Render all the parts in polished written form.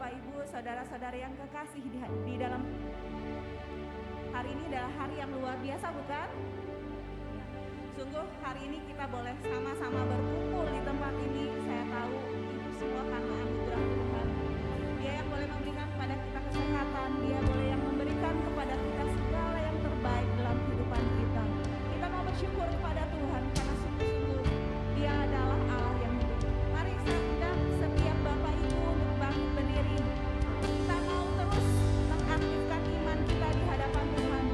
Bapak Ibu, saudara-saudara yang kekasih di dalam hari ini adalah hari yang luar biasa, bukan? Sungguh hari ini kita boleh sama-sama berkumpul di tempat ini. Saya tahu itu semua karena anugerah Tuhan. Dia yang boleh memberikan kepada kita kesehatan, Dia boleh yang memberikan kepada kita segala yang terbaik dalam kehidupan kita. Kita mau bersyukur kepada Tuhan karena sungguh-sungguh Dia adalah Allah yang hidup. Mari saya undang setiap Bapak Ibu untuk bangkit berdiri. Kita mau terus mengaktifkan iman kita di hadapan Tuhan.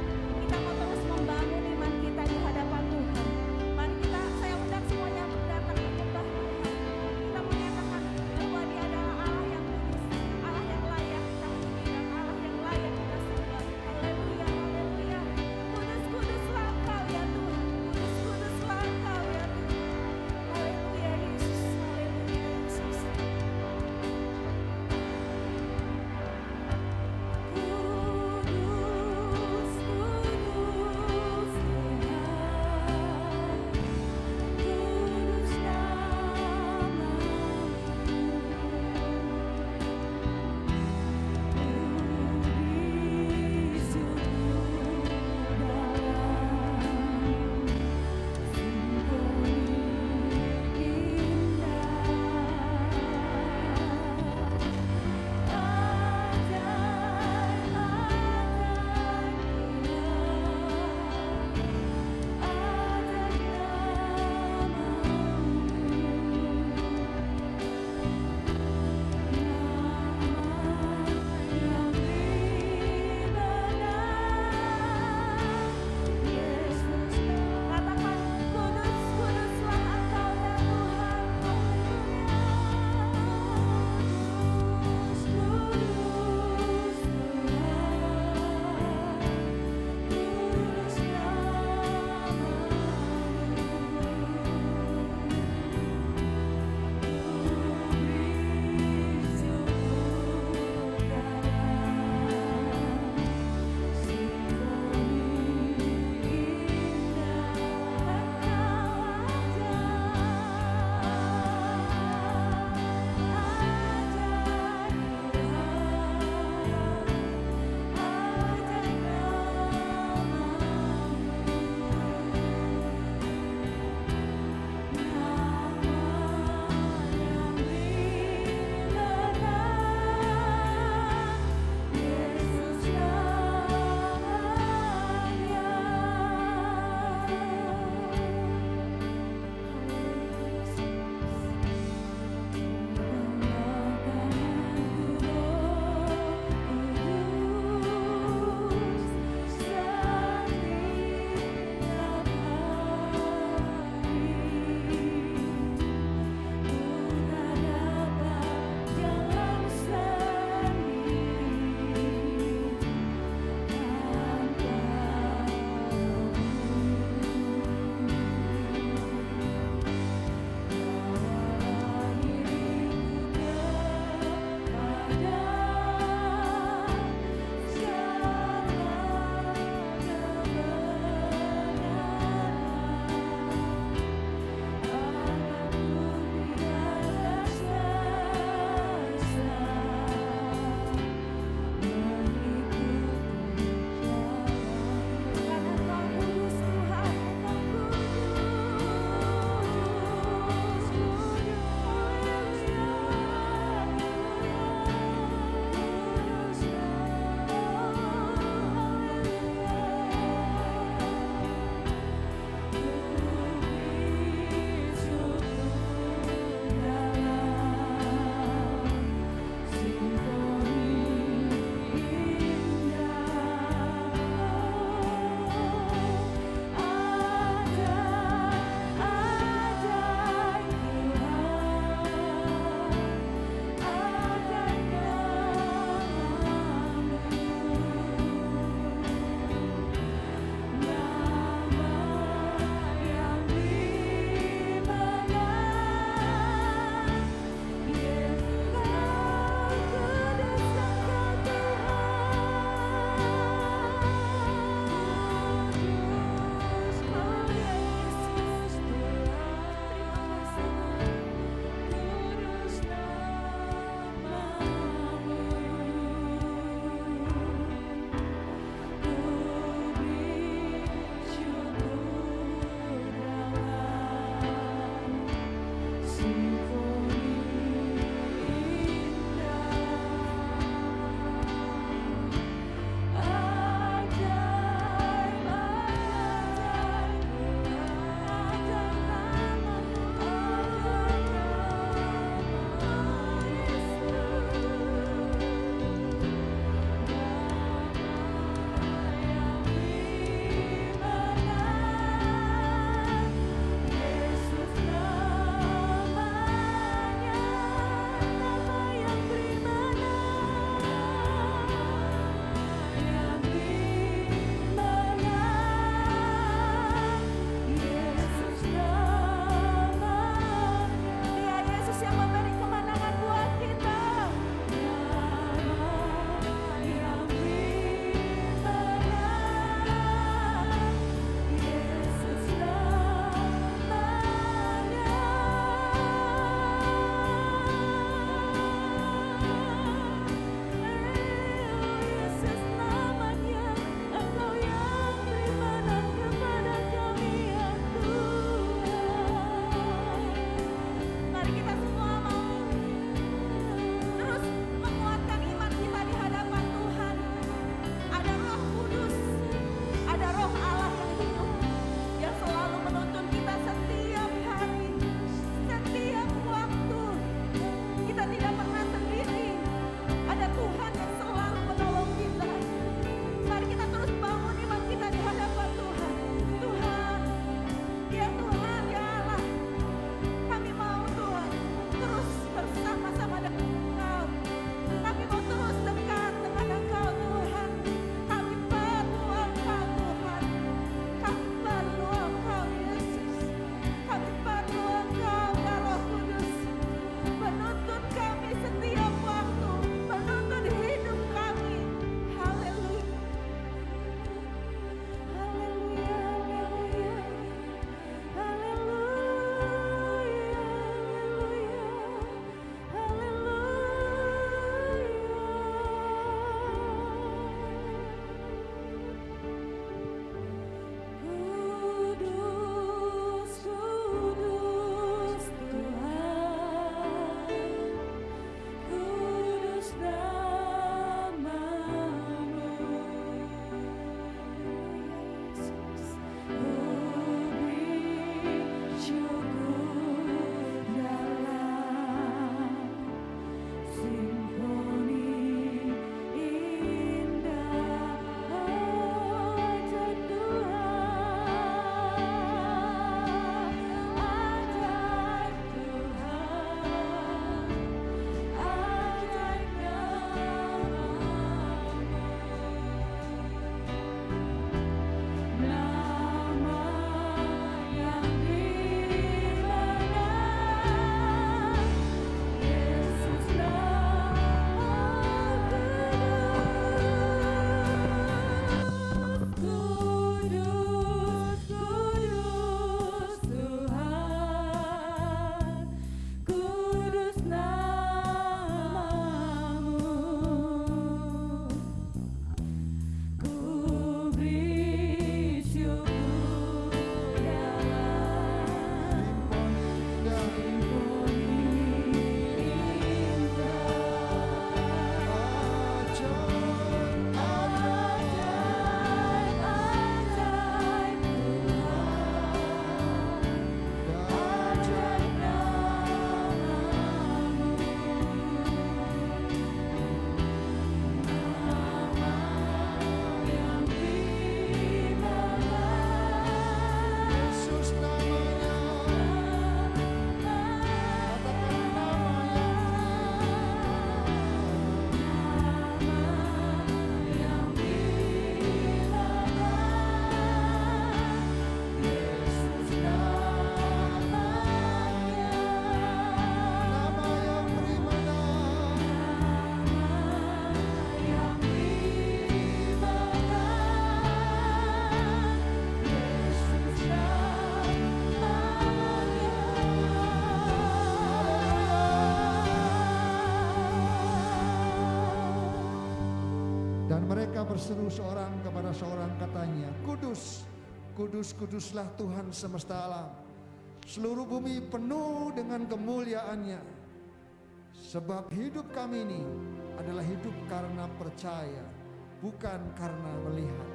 Kita mau terus membangun iman kita di hadapan Tuhan. Mari saya undang semuanya untuk datang menyembah Tuhan. Kita menyatakan bahwa Dia Dan mereka berseru seorang kepada seorang, katanya, Kudus, kudus, kuduslah Tuhan semesta alam. Seluruh bumi penuh dengan kemuliaannya. Sebab hidup kami ini adalah hidup karena percaya, bukan karena melihat.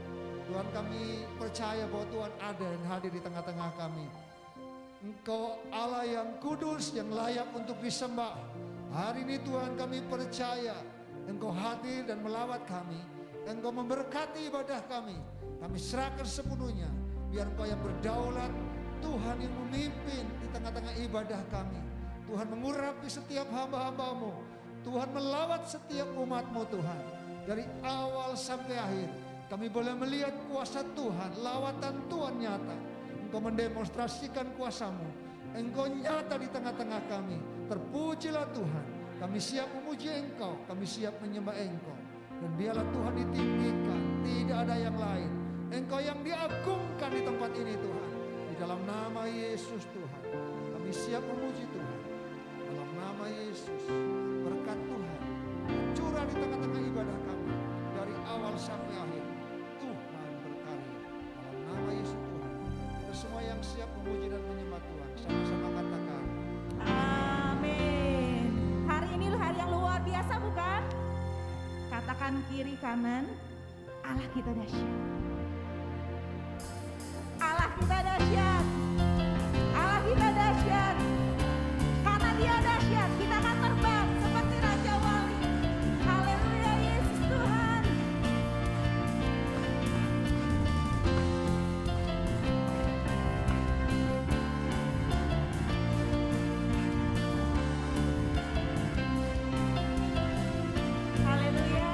Tuhan, kami percaya bahwa Tuhan ada dan hadir di tengah-tengah kami. Engkau Allah yang kudus, yang layak untuk disembah. Hari ini Tuhan, kami percaya Engkau hadir dan melawat kami. Engkau memberkati ibadah kami. Kami serahkan sepenuhnya. Biar Engkau yang berdaulat, Tuhan yang memimpin di tengah-tengah ibadah kami. Tuhan mengurapi setiap hamba-hamba-Mu. Tuhan melawat setiap umat-Mu Tuhan. Dari awal sampai akhir kami boleh melihat kuasa Tuhan, lawatan Tuhan nyata. Engkau mendemonstrasikan kuasa-Mu. Engkau nyata di tengah-tengah kami. Terpujilah Tuhan. Kami siap memuji Engkau, kami siap menyembah Engkau. Dan biarlah Tuhan ditinggikan, tidak ada yang lain. Engkau yang diagungkan di tempat ini Tuhan. Di dalam nama Yesus Tuhan, kami siap memuji Tuhan. Dalam nama Yesus, berkat Tuhan curah di tengah-tengah ibadah kami. Dari awal sampai akhir, Tuhan berkarya. Dalam nama Yesus Tuhan, kita semua yang siap memuji dan menyembah Tuhan, sama-sama katakan, Amin. Hari ini hari yang luar biasa bukan? Katakan kiri kanan, Allah kita dahsyat. Allah kita dahsyat. Allah kita dahsyat. Karena Dia dahsyat, kita akan terbang seperti Raja Wali. Haleluya, Yesus Tuhan. Haleluya.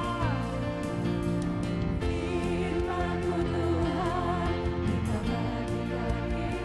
Firman-Mu Tuhan, kita bagikan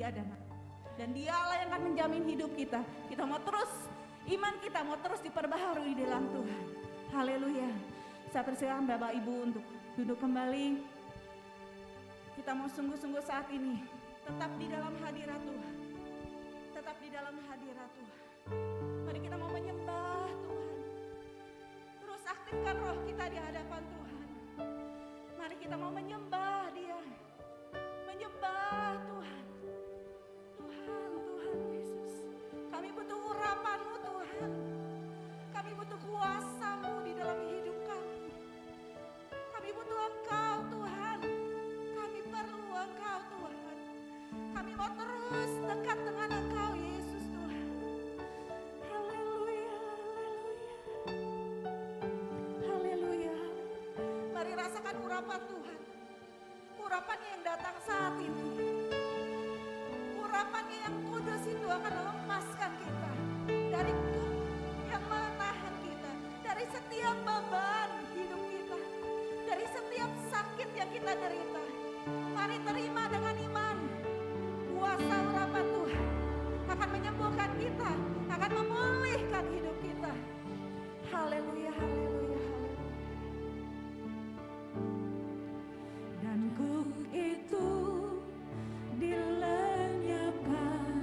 Dia dan Dialah yang akan menjamin hidup kita. Kita mau terus, iman kita mau terus diperbaharui di dalam Tuhan. Haleluya. Saya persilakan Bapak Ibu untuk duduk kembali. Kita mau sungguh-sungguh saat ini tetap di dalam hadirat Tuhan. Tetap di dalam hadirat Tuhan. Mari kita mau menyembah Tuhan. Terus aktifkan roh kita di hadapan Tuhan. Mari kita mau menyembah Dia. Menyembah Tuhan. Tuhan Yesus. Kami butuh urapan-Mu Tuhan. Kami butuh kuasa-Mu di dalam hidup kami. Kami butuh Engkau Tuhan. Kami perlu Engkau Tuhan. Kami mau terus dekat dengan Engkau Yesus Tuhan. Haleluya, haleluya. Haleluya. Mari rasakan urapan Tuhan. Urapannya yang datang saat ini. Urapannya yang kudus itu akan melepaskan kita dari yang menahan kita, dari setiap beban hidup kita, dari setiap sakit yang kita derita. Mari terima dengan iman. Kuasa urapan Tuhan akan menyembuhkan kita, akan memulihkan hidup kita. Haleluya, haleluya, haleluya. Dan kuk itu dilenyapkan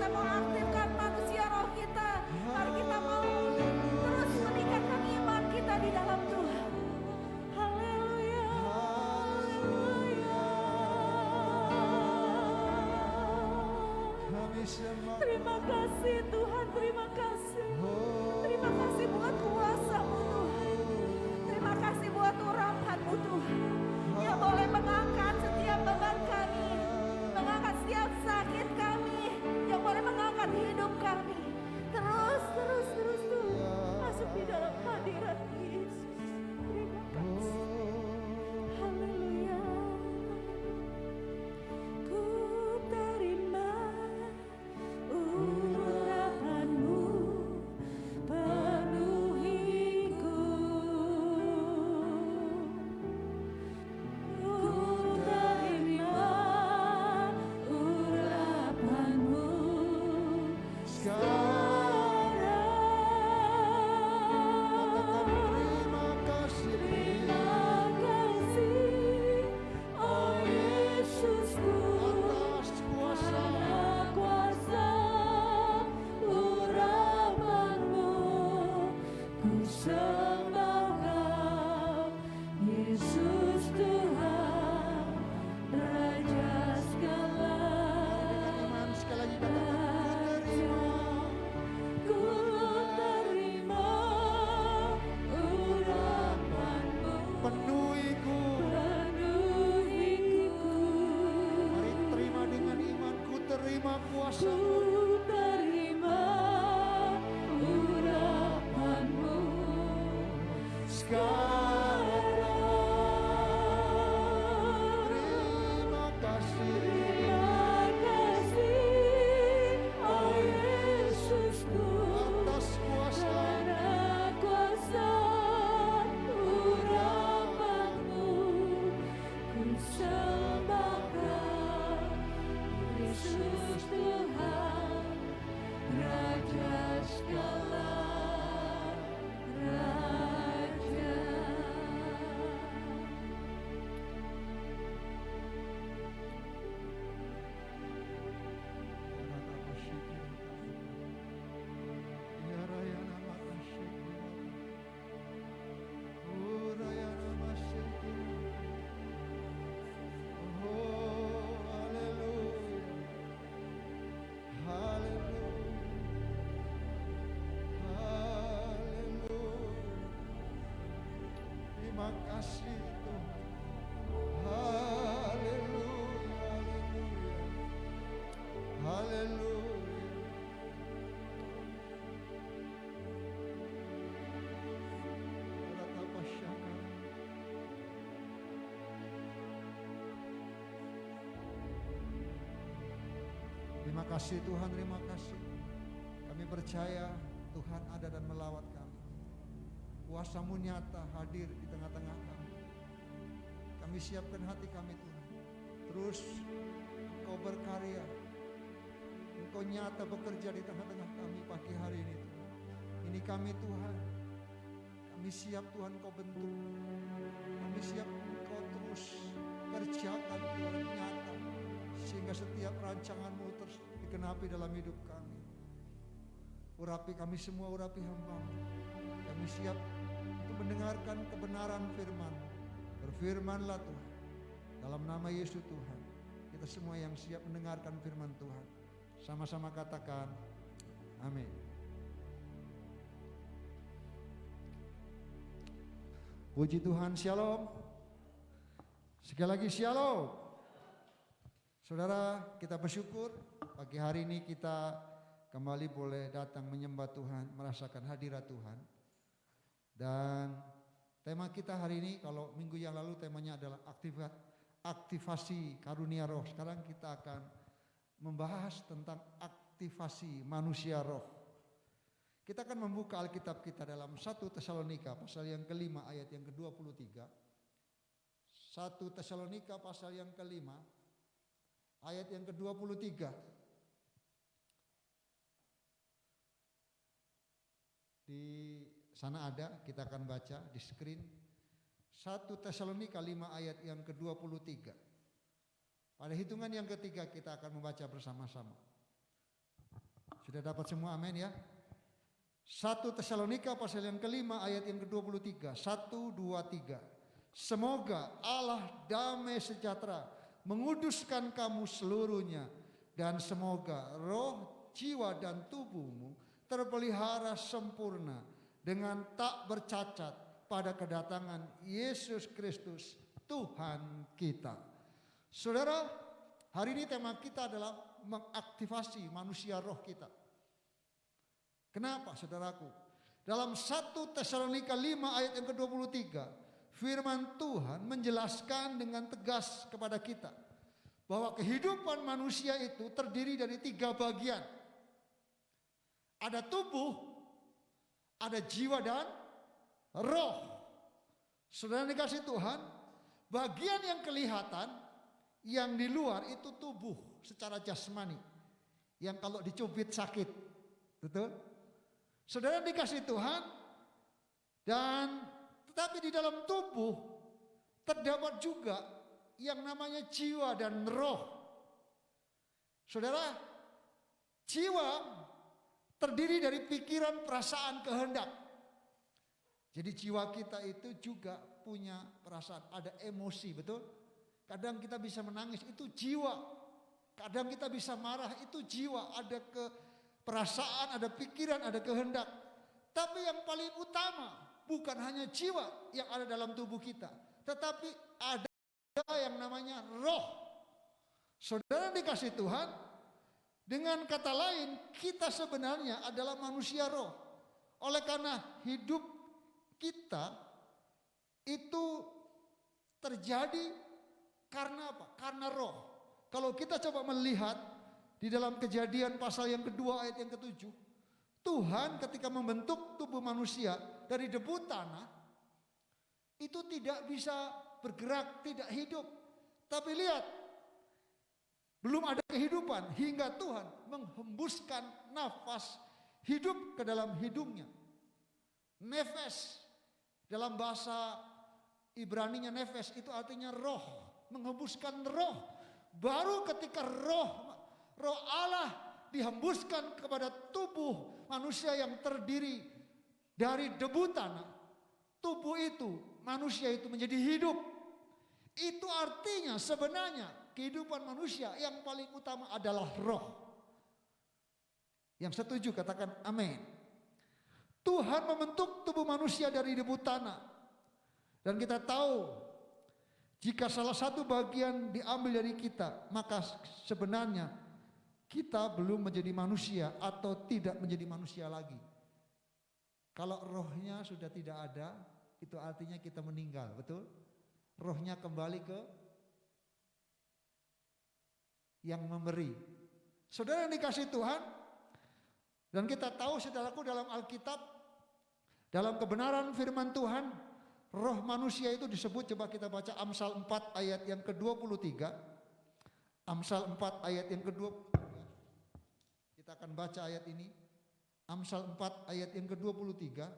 kita mau aktifkan manusia roh kita. Mari kita mau terus meningkatkan iman kita di dalam Tuhan. Haleluya. Kami sembah. Terima kasih Tuhan, terima kasih. Terima kasih buat kuasa-Mu Tuhan. Terima kasih buat urapan-Mu Tuhan. Yang boleh mengangkat setiap beban kami. Mengangkat setiap sakit kami. Yang boleh mengangkat hidup kami. Terus Tuhan. Masuk di dalam hadirat Yesus. Terima kasih. Haleluya. Ku terima urapan-Mu, penuhiku. Ku terima urapan-Mu sekarang. Katakan terima kasih. Terima kasih, oh Yesusku, Atas kuasa. karena kuasa urapan-Mu, ku sembah Kau, Yesus Tuhan, Raja segala. Iman sekali lagi katakan Ku terima urapan-Mu, penuhiku. penuhiku. Mari terima dengan iman. Ku terima kuasa. Ku terima urapan-Mu sekarang. Terima kasih. Terima kasih, oh Yesusku, Atas kuasa. karena kuasa urapan-Mu, ku sembah Kau, Yesus Tuhan, Raja segala raja. Ya Raya nama kasih. Oh Raya nama kasih. Oh haleluya. Haleluya. Haleluya. Terima kasih Tuhan. Haleluya. Haleluya. Haleluya. Terima kasih Tuhan, terima kasih. Kami percaya Tuhan ada dan melawat kami. Kuasa-Mu nyata hadir di tengah-tengah kami. Kami siapkan hati kami Tuhan. Terus Engkau berkarya. Engkau nyata bekerja di tengah-tengah kami pagi hari ini Tuhan. Ini kami Tuhan. Kami siap Tuhan Kau bentuk. Kami siap Engkau terus kerjakan Tuhan nyata. Sehingga setiap rancangan-Mu terus digenapi dalam hidup kami. Urapi kami semua, urapi hamba-Mu. Kami siap untuk mendengarkan kebenaran firman. Berfirmanlah Tuhan. Dalam nama Yesus Tuhan. Kita semua yang siap mendengarkan firman Tuhan. Sama-sama katakan, amin. Puji Tuhan, shalom. Sekali lagi shalom. Saudara, kita bersyukur pagi hari ini kita kembali boleh datang menyembah Tuhan, merasakan hadirat Tuhan. Dan tema kita hari ini, kalau minggu yang lalu temanya adalah aktivasi karunia roh. Sekarang kita akan membahas tentang aktivasi manusia roh. Kita akan membuka Alkitab kita dalam 1 Tesalonika pasal yang kelima ayat yang ke-23. 1 Tesalonika pasal yang kelima ayat yang ke-23. Di sana ada, kita akan baca di screen. 1 Tesalonika 5 ayat yang ke-23. Pada hitungan yang ketiga kita akan membaca bersama-sama. Sudah dapat semua, amin ya. 1 Tesalonika pasal yang kelima ayat yang ke-23. 1, 2, 3. Semoga Allah damai sejahtera menguduskan kamu seluruhnya, dan semoga roh, jiwa dan tubuhmu terpelihara sempurna dengan tak bercacat pada kedatangan Yesus Kristus Tuhan kita. Saudara, hari ini tema kita adalah mengaktifasi manusia roh kita. Kenapa saudaraku? Dalam 1 Tesalonika 5 ayat yang ke-23, firman Tuhan menjelaskan dengan tegas kepada kita bahwa kehidupan manusia itu terdiri dari 3 bagian. Ada tubuh, ada jiwa dan roh. Saudara dikasih Tuhan, bagian yang kelihatan, yang di luar itu tubuh secara jasmani, yang kalau dicubit sakit, betul? Saudara dikasih Tuhan, dan tetapi di dalam tubuh terdapat juga yang namanya jiwa dan roh. Saudara, jiwa terdiri dari pikiran, perasaan, kehendak. Jadi jiwa kita itu juga punya perasaan, ada emosi, betul? Kadang kita bisa menangis, itu jiwa. Kadang kita bisa marah, itu jiwa. Ada perasaan, ada pikiran, ada kehendak. Tapi yang paling utama bukan hanya jiwa yang ada dalam tubuh kita, tetapi ada yang namanya roh. Saudara dikasih Tuhan, dengan kata lain kita sebenarnya adalah manusia roh. Oleh karena hidup kita itu terjadi karena apa? Karena roh. Kalau kita coba melihat di dalam Kejadian pasal yang kedua ayat yang ke-7, Tuhan ketika membentuk tubuh manusia dari debu tanah itu tidak bisa bergerak, tidak hidup. Tapi lihat, belum ada kehidupan hingga Tuhan menghembuskan nafas hidup ke dalam hidungnya. Nefes, dalam bahasa Ibraninya nefes itu artinya roh, menghembuskan roh. Baru ketika roh Allah dihembuskan kepada tubuh manusia yang terdiri dari debu tanah, tubuh itu, manusia itu menjadi hidup. Itu artinya sebenarnya kehidupan manusia yang paling utama adalah roh. Yang setuju katakan amin. Tuhan membentuk tubuh manusia dari debu tanah. Dan kita tahu jika salah satu bagian diambil dari kita, maka sebenarnya kita belum menjadi manusia atau tidak menjadi manusia lagi. Kalau rohnya sudah tidak ada, itu artinya kita meninggal, betul? Rohnya kembali ke yang memberi. Saudara yang dikasih Tuhan, dan kita tahu saudaraku dalam Alkitab, dalam kebenaran firman Tuhan, roh manusia itu disebut, coba kita baca Amsal 4 ayat yang ke-23. Amsal 4 ayat yang ke-23. Kita akan baca ayat ini. Amsal 4 ayat yang ke-23.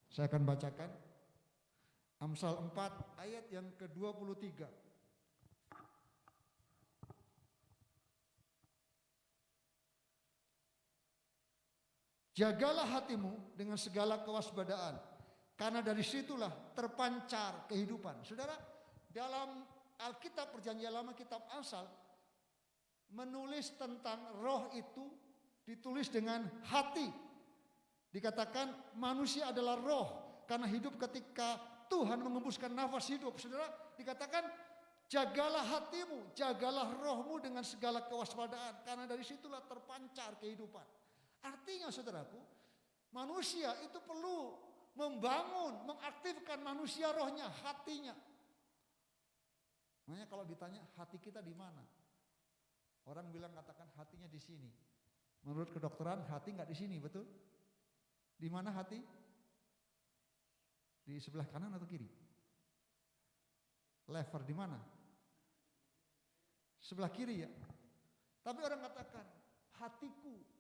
Saya akan bacakan. Amsal 4 ayat yang ke-23. Jagalah hatimu dengan segala kewaspadaan, karena dari situlah terpancar kehidupan. Saudara, dalam Alkitab Perjanjian Lama, kitab Amsal, menulis tentang roh itu ditulis dengan hati. Dikatakan manusia adalah roh, karena hidup ketika Tuhan mengembuskan nafas hidup. Saudara, dikatakan jagalah hatimu, jagalah rohmu dengan segala kewaspadaan, karena dari situlah terpancar kehidupan. Artinya saudaraku, manusia itu perlu membangun, mengaktifkan manusia rohnya, hatinya. Makanya kalau ditanya hati kita di mana? Orang bilang katakan hatinya di sini. Menurut kedokteran hati nggak di sini, betul? Di mana hati? Di sebelah kanan atau kiri? Lever di mana? Sebelah kiri ya. Tapi orang katakan hatiku.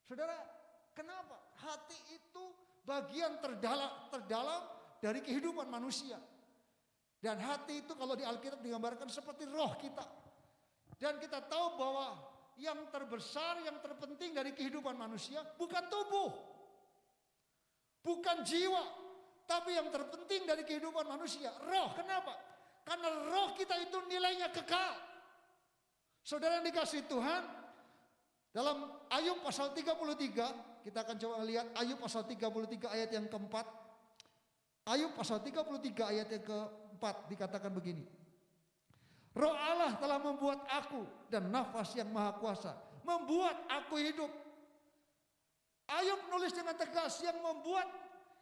Saudara, kenapa? Hati itu bagian terdalam dari kehidupan manusia. Dan hati itu kalau di Alkitab digambarkan seperti roh kita. Dan kita tahu bahwa yang terbesar, yang terpenting dari kehidupan manusia bukan tubuh, bukan jiwa, tapi yang terpenting dari kehidupan manusia, roh. Kenapa? Karena roh kita itu nilainya kekal. Saudara yang dikasihi Tuhan, dalam Ayub pasal 33, kita akan coba lihat Ayub pasal 33 ayat yang keempat. Ayub pasal 33 ayat yang keempat dikatakan begini. Roh Allah telah membuat aku, dan nafas yang maha kuasa membuat aku hidup. Ayub menulis dengan tegas, yang membuat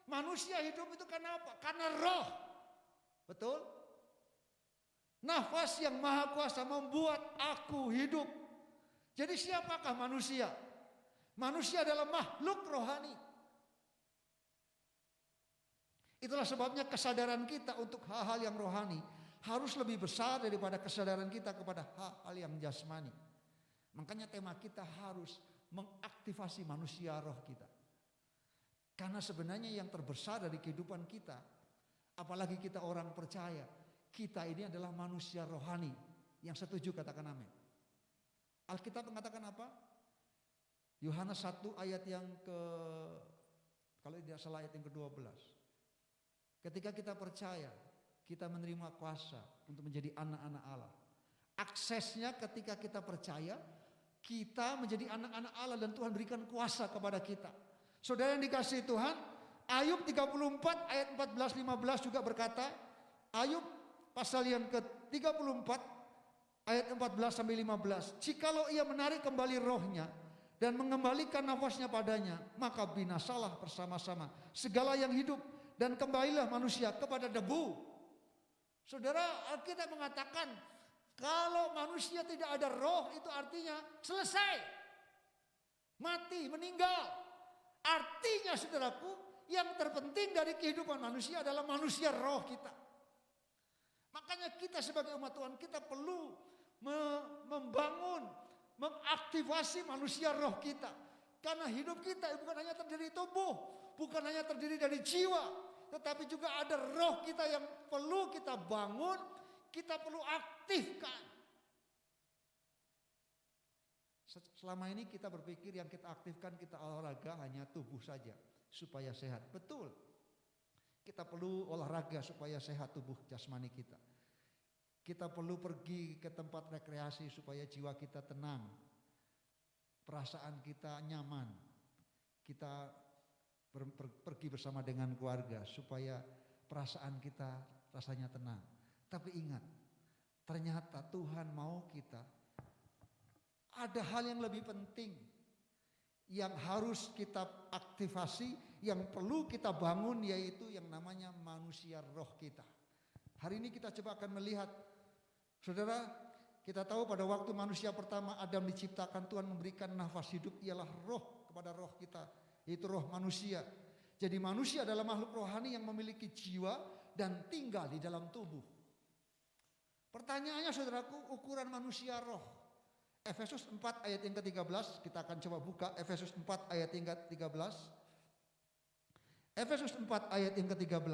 manusia hidup itu karena apa? Karena roh. Betul? Nafas yang maha kuasa membuat aku hidup. Jadi siapakah manusia? Manusia adalah makhluk rohani. Itulah sebabnya kesadaran kita untuk hal-hal yang rohani harus lebih besar daripada kesadaran kita kepada hal-hal yang jasmani. Makanya tema kita harus mengaktifasi manusia roh kita. Karena sebenarnya yang terbesar dari kehidupan kita, apalagi kita orang percaya, kita ini adalah manusia rohani. Yang setuju katakan amin. Alkitab mengatakan apa? Yohanes 1 ayat yang kalau tidak salah ayat yang ke-12. Ketika kita percaya, kita menerima kuasa untuk menjadi anak-anak Allah. Aksesnya ketika kita percaya, kita menjadi anak-anak Allah dan Tuhan berikan kuasa kepada kita. Saudara yang dikasihi Tuhan, Ayub 34 ayat 14-15 juga berkata, Ayub pasal yang ke-34 ayat 14-15. Jikalau ia menarik kembali rohnya dan mengembalikan nafasnya padanya, maka binasalah bersama-sama segala yang hidup dan kembalilah manusia kepada debu. Saudara, Alkitab mengatakan kalau manusia tidak ada roh itu artinya selesai. Mati, meninggal. Artinya saudaraku, yang terpenting dari kehidupan manusia adalah manusia roh kita. Makanya kita sebagai umat Tuhan kita perlu membangun, mengaktifasi manusia roh kita. Karena hidup kita bukan hanya terdiri tubuh, bukan hanya terdiri dari jiwa, tetapi juga ada roh kita yang perlu kita bangun, kita perlu aktifkan. Selama ini kita berpikir yang kita aktifkan, kita olahraga hanya tubuh saja supaya sehat. Betul. Kita perlu olahraga supaya sehat tubuh jasmani kita. Kita perlu pergi ke tempat rekreasi supaya jiwa kita tenang. Perasaan kita nyaman. Kita pergi bersama dengan keluarga supaya perasaan kita rasanya tenang. Tapi ingat, ternyata Tuhan mau kita ada hal yang lebih penting yang harus kita aktifasi, yang perlu kita bangun, yaitu yang namanya manusia roh kita. Hari ini kita coba akan melihat, saudara, kita tahu pada waktu manusia pertama Adam diciptakan, Tuhan memberikan nafas hidup, ialah roh kepada roh kita, yaitu roh manusia. Jadi manusia adalah makhluk rohani yang memiliki jiwa dan tinggal di dalam tubuh. Pertanyaannya saudaraku, ukuran manusia roh. Efesus 4 ayat yang ke-13, kita akan coba buka Efesus 4 ayat yang ke-13. Efesus 4 ayat yang ke-13.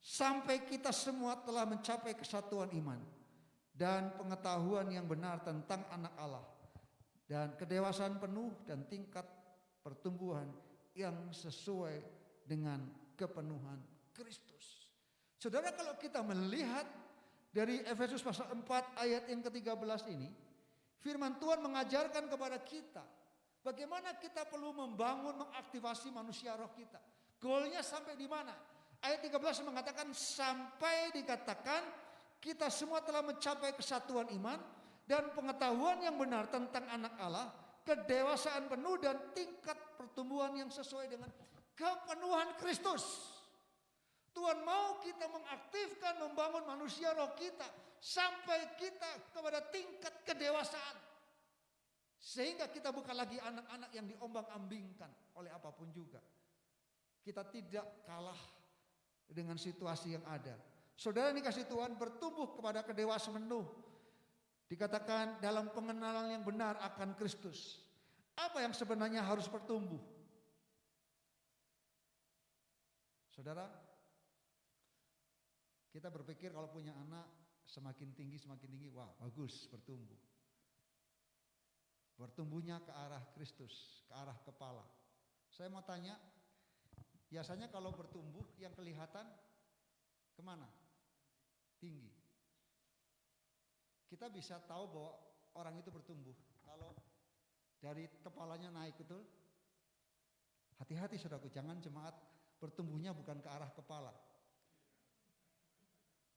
Sampai kita semua telah mencapai kesatuan iman dan pengetahuan yang benar tentang anak Allah, dan kedewasaan penuh dan tingkat pertumbuhan yang sesuai dengan kepenuhan Kristus. Saudara, kalau kita melihat dari Efesus pasal 4 ayat yang ke-13 ini, firman Tuhan mengajarkan kepada kita bagaimana kita perlu membangun, mengaktifasi manusia roh kita. Goalnya sampai di mana? Ayat 13 mengatakan sampai dikatakan kita semua telah mencapai kesatuan iman dan pengetahuan yang benar tentang anak Allah, kedewasaan penuh dan tingkat pertumbuhan yang sesuai dengan kepenuhan Kristus. Tuhan mau kita mengaktifkan, membangun manusia roh kita sampai kita kepada tingkat kedewasaan. Sehingga kita bukan lagi anak-anak yang diombang-ambingkan oleh apapun juga. Kita tidak kalah dengan situasi yang ada. Saudara dikasih Tuhan bertumbuh kepada kedewasaan penuh. Dikatakan dalam pengenalan yang benar akan Kristus. Apa yang sebenarnya harus bertumbuh? Saudara, kita berpikir kalau punya anak semakin tinggi, wah bagus bertumbuh. Bertumbuhnya ke arah Kristus, ke arah kepala. Saya mau tanya, biasanya kalau bertumbuh yang kelihatan kemana? Tinggi. Kita bisa tahu bahwa orang itu bertumbuh kalau dari kepalanya naik, betul? Hati-hati saudaraku, jangan jemaat bertumbuhnya bukan ke arah kepala.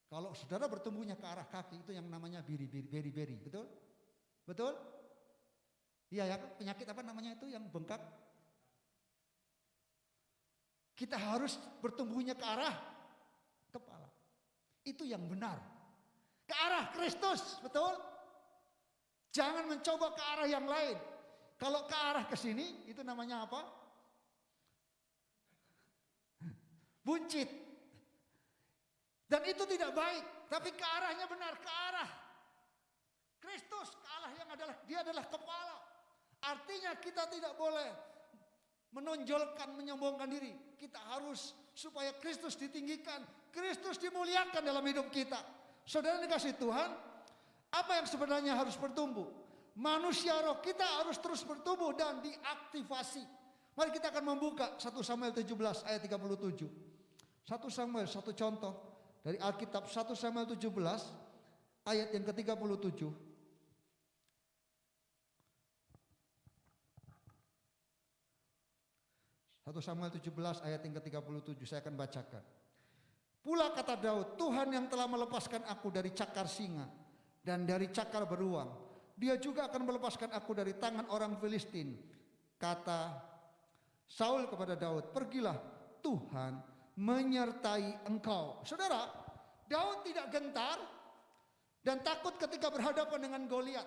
Kalau saudara bertumbuhnya ke arah kaki, itu yang namanya beri-beri, betul? Betul? Iya ya, penyakit apa namanya itu yang bengkak? Kita harus bertumbuhnya ke arah kepala. Itu yang benar. Ke arah Kristus, betul? Jangan mencoba ke arah yang lain. Kalau ke arah ke sini, itu namanya apa? Buncit. Dan itu tidak baik. Tapi ke arahnya benar, ke arah Kristus, ke arah yang dia adalah kepala. Artinya kita tidak boleh menonjolkan, menyombongkan diri. Kita harus supaya Kristus ditinggikan, Kristus dimuliakan dalam hidup kita. Saudara dikasih Tuhan, apa yang sebenarnya harus bertumbuh? Manusia roh kita harus terus bertumbuh dan diaktifasi. Mari kita akan membuka 1 Samuel 17 ayat 37. 1 Samuel, satu contoh dari Alkitab, 1 Samuel 17 ayat yang ke-37. 1 Samuel 17 ayat yang ke-37 saya akan bacakan. Pula kata Daud, Tuhan yang telah melepaskan aku dari cakar singa dan dari cakar beruang, Dia juga akan melepaskan aku dari tangan orang Filistin. Kata Saul kepada Daud, pergilah, Tuhan menyertai engkau. Saudara, Daud tidak gentar dan takut ketika berhadapan dengan Goliat.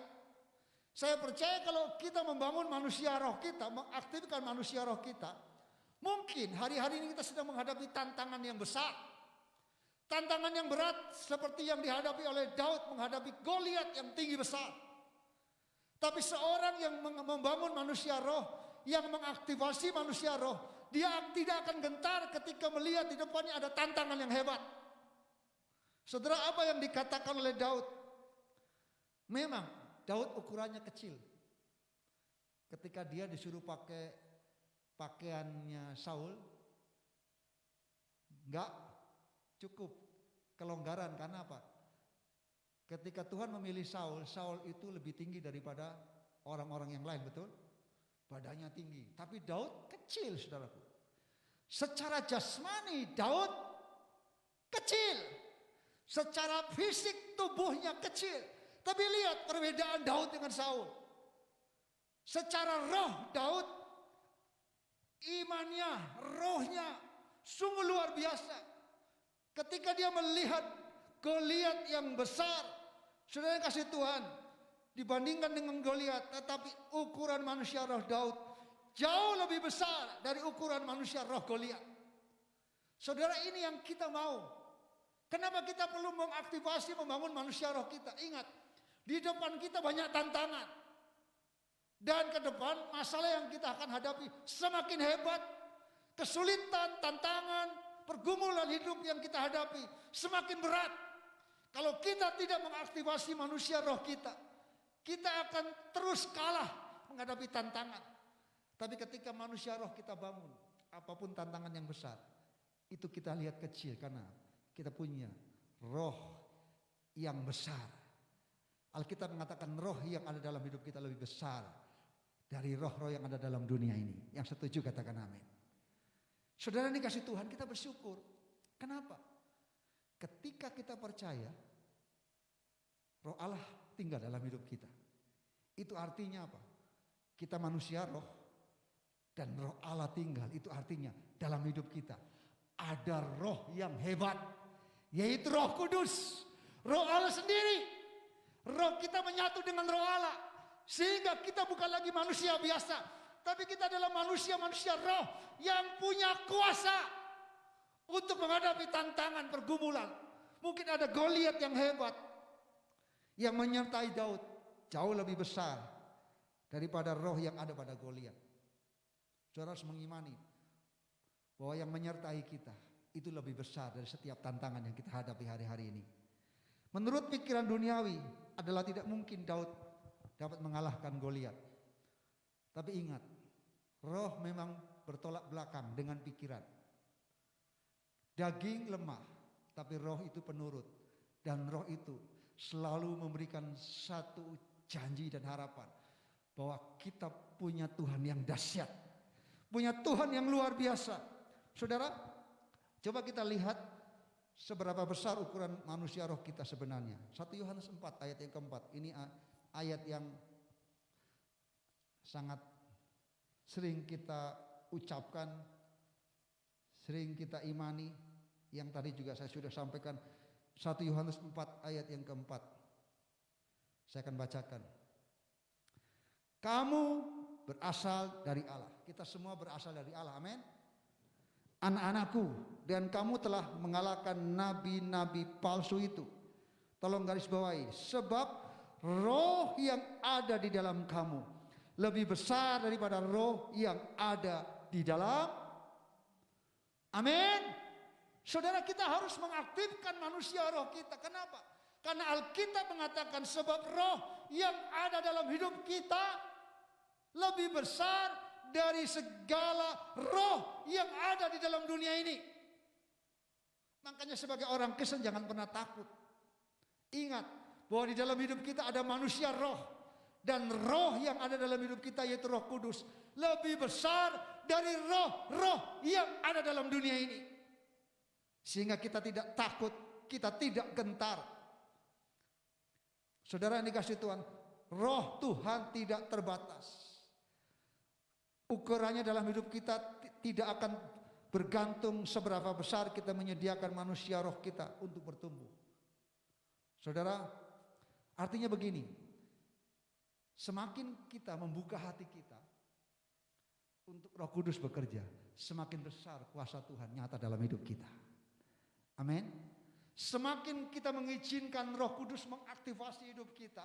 Saya percaya kalau kita membangun manusia roh kita, mengaktifkan manusia roh kita, mungkin hari-hari ini kita sedang menghadapi tantangan yang besar. Tantangan yang berat seperti yang dihadapi oleh Daud menghadapi Goliat yang tinggi besar. Tapi seorang yang membangun manusia roh, yang mengaktifasi manusia roh, dia tidak akan gentar ketika melihat di depannya ada tantangan yang hebat. Saudara, apa yang dikatakan oleh Daud? Memang Daud ukurannya kecil. Ketika dia disuruh pakai pakaiannya Saul, enggak cukup kelonggaran. Karena apa? Ketika Tuhan memilih Saul, Saul itu lebih tinggi daripada orang-orang yang lain, betul? Badannya tinggi, tapi Daud kecil, saudaraku. Secara jasmani Daud kecil, secara fisik tubuhnya kecil. Tapi lihat perbedaan Daud dengan Saul. Secara roh Daud, imannya, rohnya sungguh luar biasa. Ketika dia melihat Goliat yang besar, saudara kasih Tuhan, dibandingkan dengan Goliat, tetapi ukuran manusia roh Daud jauh lebih besar dari ukuran manusia roh Goliat. Saudara, ini yang kita mau. Kenapa kita perlu mengaktifasi membangun manusia roh kita? Ingat, di depan kita banyak tantangan. Dan ke depan masalah yang kita akan hadapi semakin hebat. Kesulitan, tantangan, pergumulan hidup yang kita hadapi semakin berat. Kalau kita tidak mengaktifasi manusia roh kita, kita akan terus kalah menghadapi tantangan. Tapi ketika manusia roh kita bangun, apapun tantangan yang besar, itu kita lihat kecil karena kita punya roh yang besar. Alkitab mengatakan roh yang ada dalam hidup kita lebih besar dari roh-roh yang ada dalam dunia ini. Yang setuju katakan amin. Saudara, ini kasih Tuhan, kita bersyukur. Kenapa? Ketika kita percaya roh Allah tinggal dalam hidup kita. Itu artinya apa? Kita manusia roh dan roh Allah tinggal. Itu artinya dalam hidup kita ada roh yang hebat, yaitu Roh Kudus. Roh Allah sendiri. Roh kita menyatu dengan roh Allah, sehingga kita bukan lagi manusia biasa, tapi kita adalah manusia-manusia roh yang punya kuasa untuk menghadapi tantangan pergumulan. Mungkin ada Goliat yang hebat yang menyertai Daud, jauh lebih besar daripada roh yang ada pada Goliat. Saudara harus mengimani bahwa yang menyertai kita itu lebih besar dari setiap tantangan yang kita hadapi hari-hari ini. Menurut pikiran duniawi adalah tidak mungkin Daud dapat mengalahkan Goliat. Tapi ingat, roh memang bertolak belakang dengan pikiran. Daging lemah, tapi roh itu penurut. Dan roh itu selalu memberikan satu janji dan harapan bahwa kita punya Tuhan yang dahsyat, punya Tuhan yang luar biasa. Saudara, coba kita lihat seberapa besar ukuran manusia roh kita sebenarnya. 1 Yohanes 4 ayat yang keempat. Ini ayat yang sangat sering kita ucapkan, sering kita imani. Yang tadi juga saya sudah sampaikan, 1 Yohanes 4 ayat yang keempat. Saya akan bacakan. Kamu berasal dari Allah. Kita semua berasal dari Allah, amin. Anak-anakku, dan kamu telah mengalahkan nabi-nabi palsu itu. Tolong garis bawahi. Sebab roh yang ada di dalam kamu lebih besar daripada roh yang ada di dalam. Amin. Saudara, kita harus mengaktifkan manusia roh kita. Kenapa? Karena Alkitab mengatakan sebab roh yang ada dalam hidup kita lebih besar dari segala roh yang ada di dalam dunia ini. Makanya sebagai orang Kristen jangan pernah takut. Ingat bahwa di dalam hidup kita ada manusia roh. Dan roh yang ada dalam hidup kita yaitu Roh Kudus lebih besar dari roh-roh yang ada dalam dunia ini. Sehingga kita tidak takut, kita tidak gentar. Saudara yang dikasihi Tuhan, roh Tuhan tidak terbatas. Ukurannya dalam hidup kita tidak akan bergantung seberapa besar kita menyediakan manusia roh kita untuk bertumbuh. Saudara, artinya begini, semakin kita membuka hati kita untuk Roh Kudus bekerja, semakin besar kuasa Tuhan nyata dalam hidup kita. Amin. Semakin kita mengizinkan Roh Kudus mengaktifasi hidup kita,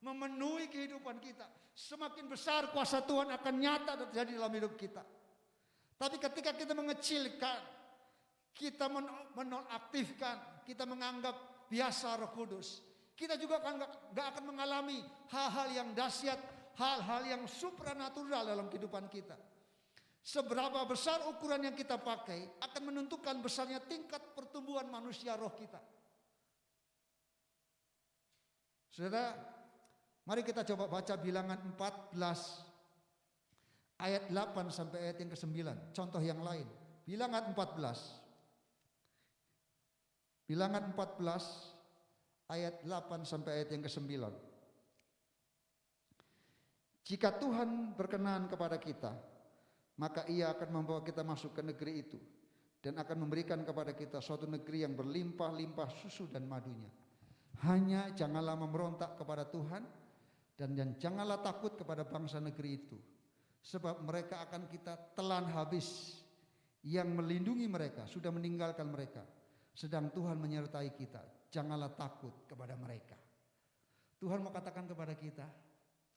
memenuhi kehidupan kita, semakin besar kuasa Tuhan akan nyata dan terjadi dalam hidup kita. Tapi ketika kita mengecilkan, kita menonaktifkan, kita menganggap biasa Roh Kudus, kita juga gak akan mengalami hal-hal yang dahsyat, hal-hal yang supranatural dalam kehidupan kita. Seberapa besar ukuran yang kita pakai akan menentukan besarnya tingkat pertumbuhan manusia roh kita. Saudara, mari kita coba baca Bilangan 14 ayat 8 sampai ayat yang ke-9. Contoh yang lain. Bilangan 14. Bilangan 14 ayat 8 sampai ayat yang ke-9. Jika Tuhan berkenan kepada kita, maka Ia akan membawa kita masuk ke negeri itu dan akan memberikan kepada kita suatu negeri yang berlimpah-limpah susu dan madunya. Hanya janganlah memberontak kepada Tuhan dan janganlah takut kepada bangsa negeri itu, sebab mereka akan kita telan habis. Yang melindungi mereka sudah meninggalkan mereka, sedang Tuhan menyertai kita. Janganlah takut kepada mereka. Tuhan mau katakan kepada kita,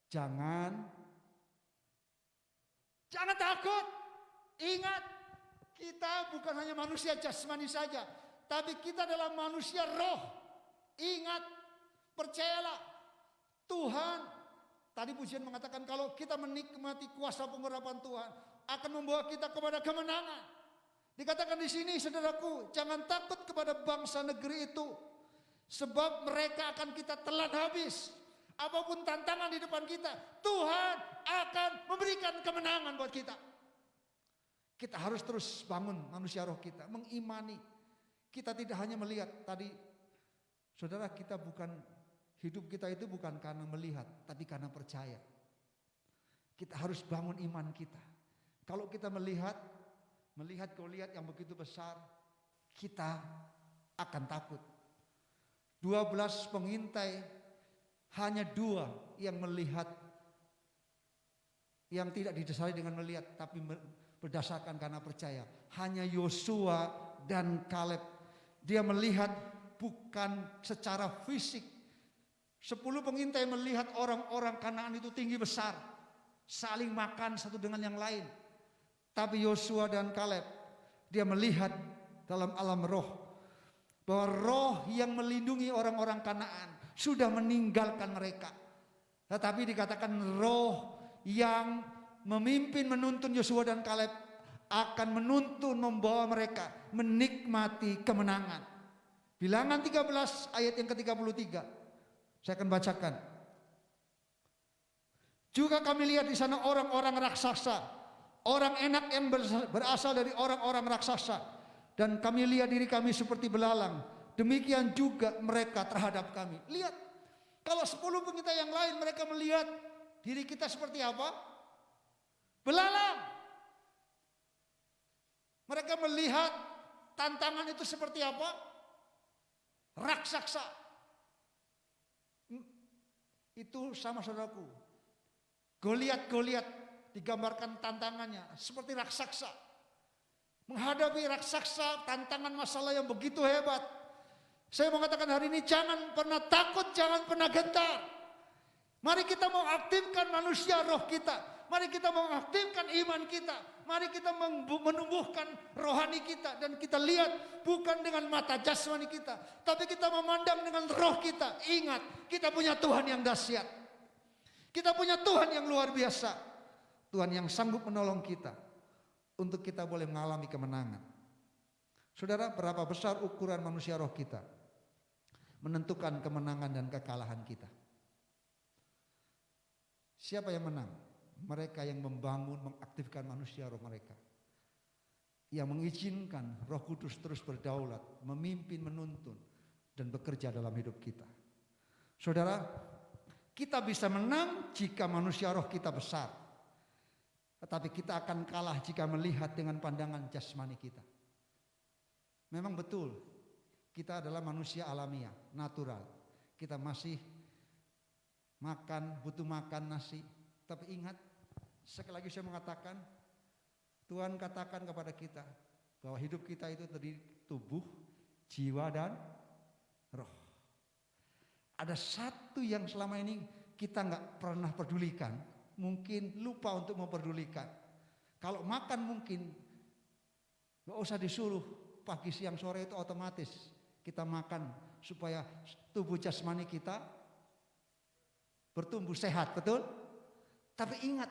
jangan takut. Ingat, kita bukan hanya manusia jasmani saja, tapi kita adalah manusia roh. Ingat, percayalah, Tuhan, tadi pujian mengatakan kalau kita menikmati kuasa pengurapan Tuhan akan membawa kita kepada kemenangan. Dikatakan di sini, saudaraku, jangan takut kepada bangsa negeri itu, sebab mereka akan kita telan habis. Apapun tantangan di depan kita, Tuhan akan memberikan kemenangan buat kita. Kita harus terus bangun manusia roh kita, mengimani. Kita tidak hanya melihat tadi, saudara, kita bukan, hidup kita itu bukan karena melihat, tapi karena percaya. Kita harus bangun iman kita. Kalau kita melihat Goliat yang begitu besar, kita akan takut. 12 pengintai, hanya 2 yang melihat, yang tidak didasari dengan melihat, tapi berdasarkan karena percaya. Hanya Yosua dan Kaleb. Dia melihat bukan secara fisik. 10 pengintai melihat orang-orang Kanaan itu tinggi besar, saling makan satu dengan yang lain. Tapi Yosua dan Kaleb, dia melihat dalam alam roh bahwa roh yang melindungi orang-orang Kanaan sudah meninggalkan mereka. Tetapi dikatakan roh yang memimpin menuntun Yosua dan Kaleb akan menuntun membawa mereka menikmati kemenangan. Bilangan 13 ayat yang ke-33. Saya akan bacakan. Juga kami lihat di sana orang-orang raksasa, orang enak yang berasal dari orang-orang raksasa, dan kami lihat diri kami seperti belalang. Demikian juga mereka terhadap kami. Lihat, kalau 10 pengintai yang lain mereka melihat diri kita seperti apa? Belalang. Mereka melihat tantangan itu seperti apa? Raksasa. Itu sama saudaraku. Goliat digambarkan tantangannya seperti raksasa. Menghadapi raksasa, tantangan masalah yang begitu hebat. Saya mengatakan hari ini jangan pernah takut, jangan pernah gentar. Mari kita mau aktifkan manusia roh kita. Mari kita mau aktifkan iman kita. Mari kita menumbuhkan rohani kita. Dan kita lihat bukan dengan mata jasmani kita, tapi kita memandang dengan roh kita. Ingat, kita punya Tuhan yang dahsyat. Kita punya Tuhan yang luar biasa. Tuhan yang sanggup menolong kita untuk kita boleh mengalami kemenangan. Saudara, berapa besar ukuran manusia roh kita menentukan kemenangan dan kekalahan kita. Siapa yang menang? Mereka yang membangun, mengaktifkan manusia roh mereka. Yang mengizinkan Roh Kudus terus berdaulat, memimpin, menuntun, dan bekerja dalam hidup kita. Saudara, kita bisa menang jika manusia roh kita besar. Tetapi kita akan kalah jika melihat dengan pandangan jasmani kita. Memang betul, kita adalah manusia alamiah, natural. Kita masih butuh makan nasi. Tapi ingat, sekali lagi saya mengatakan, Tuhan katakan kepada kita bahwa hidup kita itu terdiri tubuh, jiwa, dan roh. Ada satu yang selama ini kita nggak pernah pedulikan, mungkin lupa untuk memperdulikan. Kalau makan mungkin nggak usah disuruh pagi, siang, sore, itu otomatis kita makan supaya tubuh jasmani kita bertumbuh sehat, betul? Tapi ingat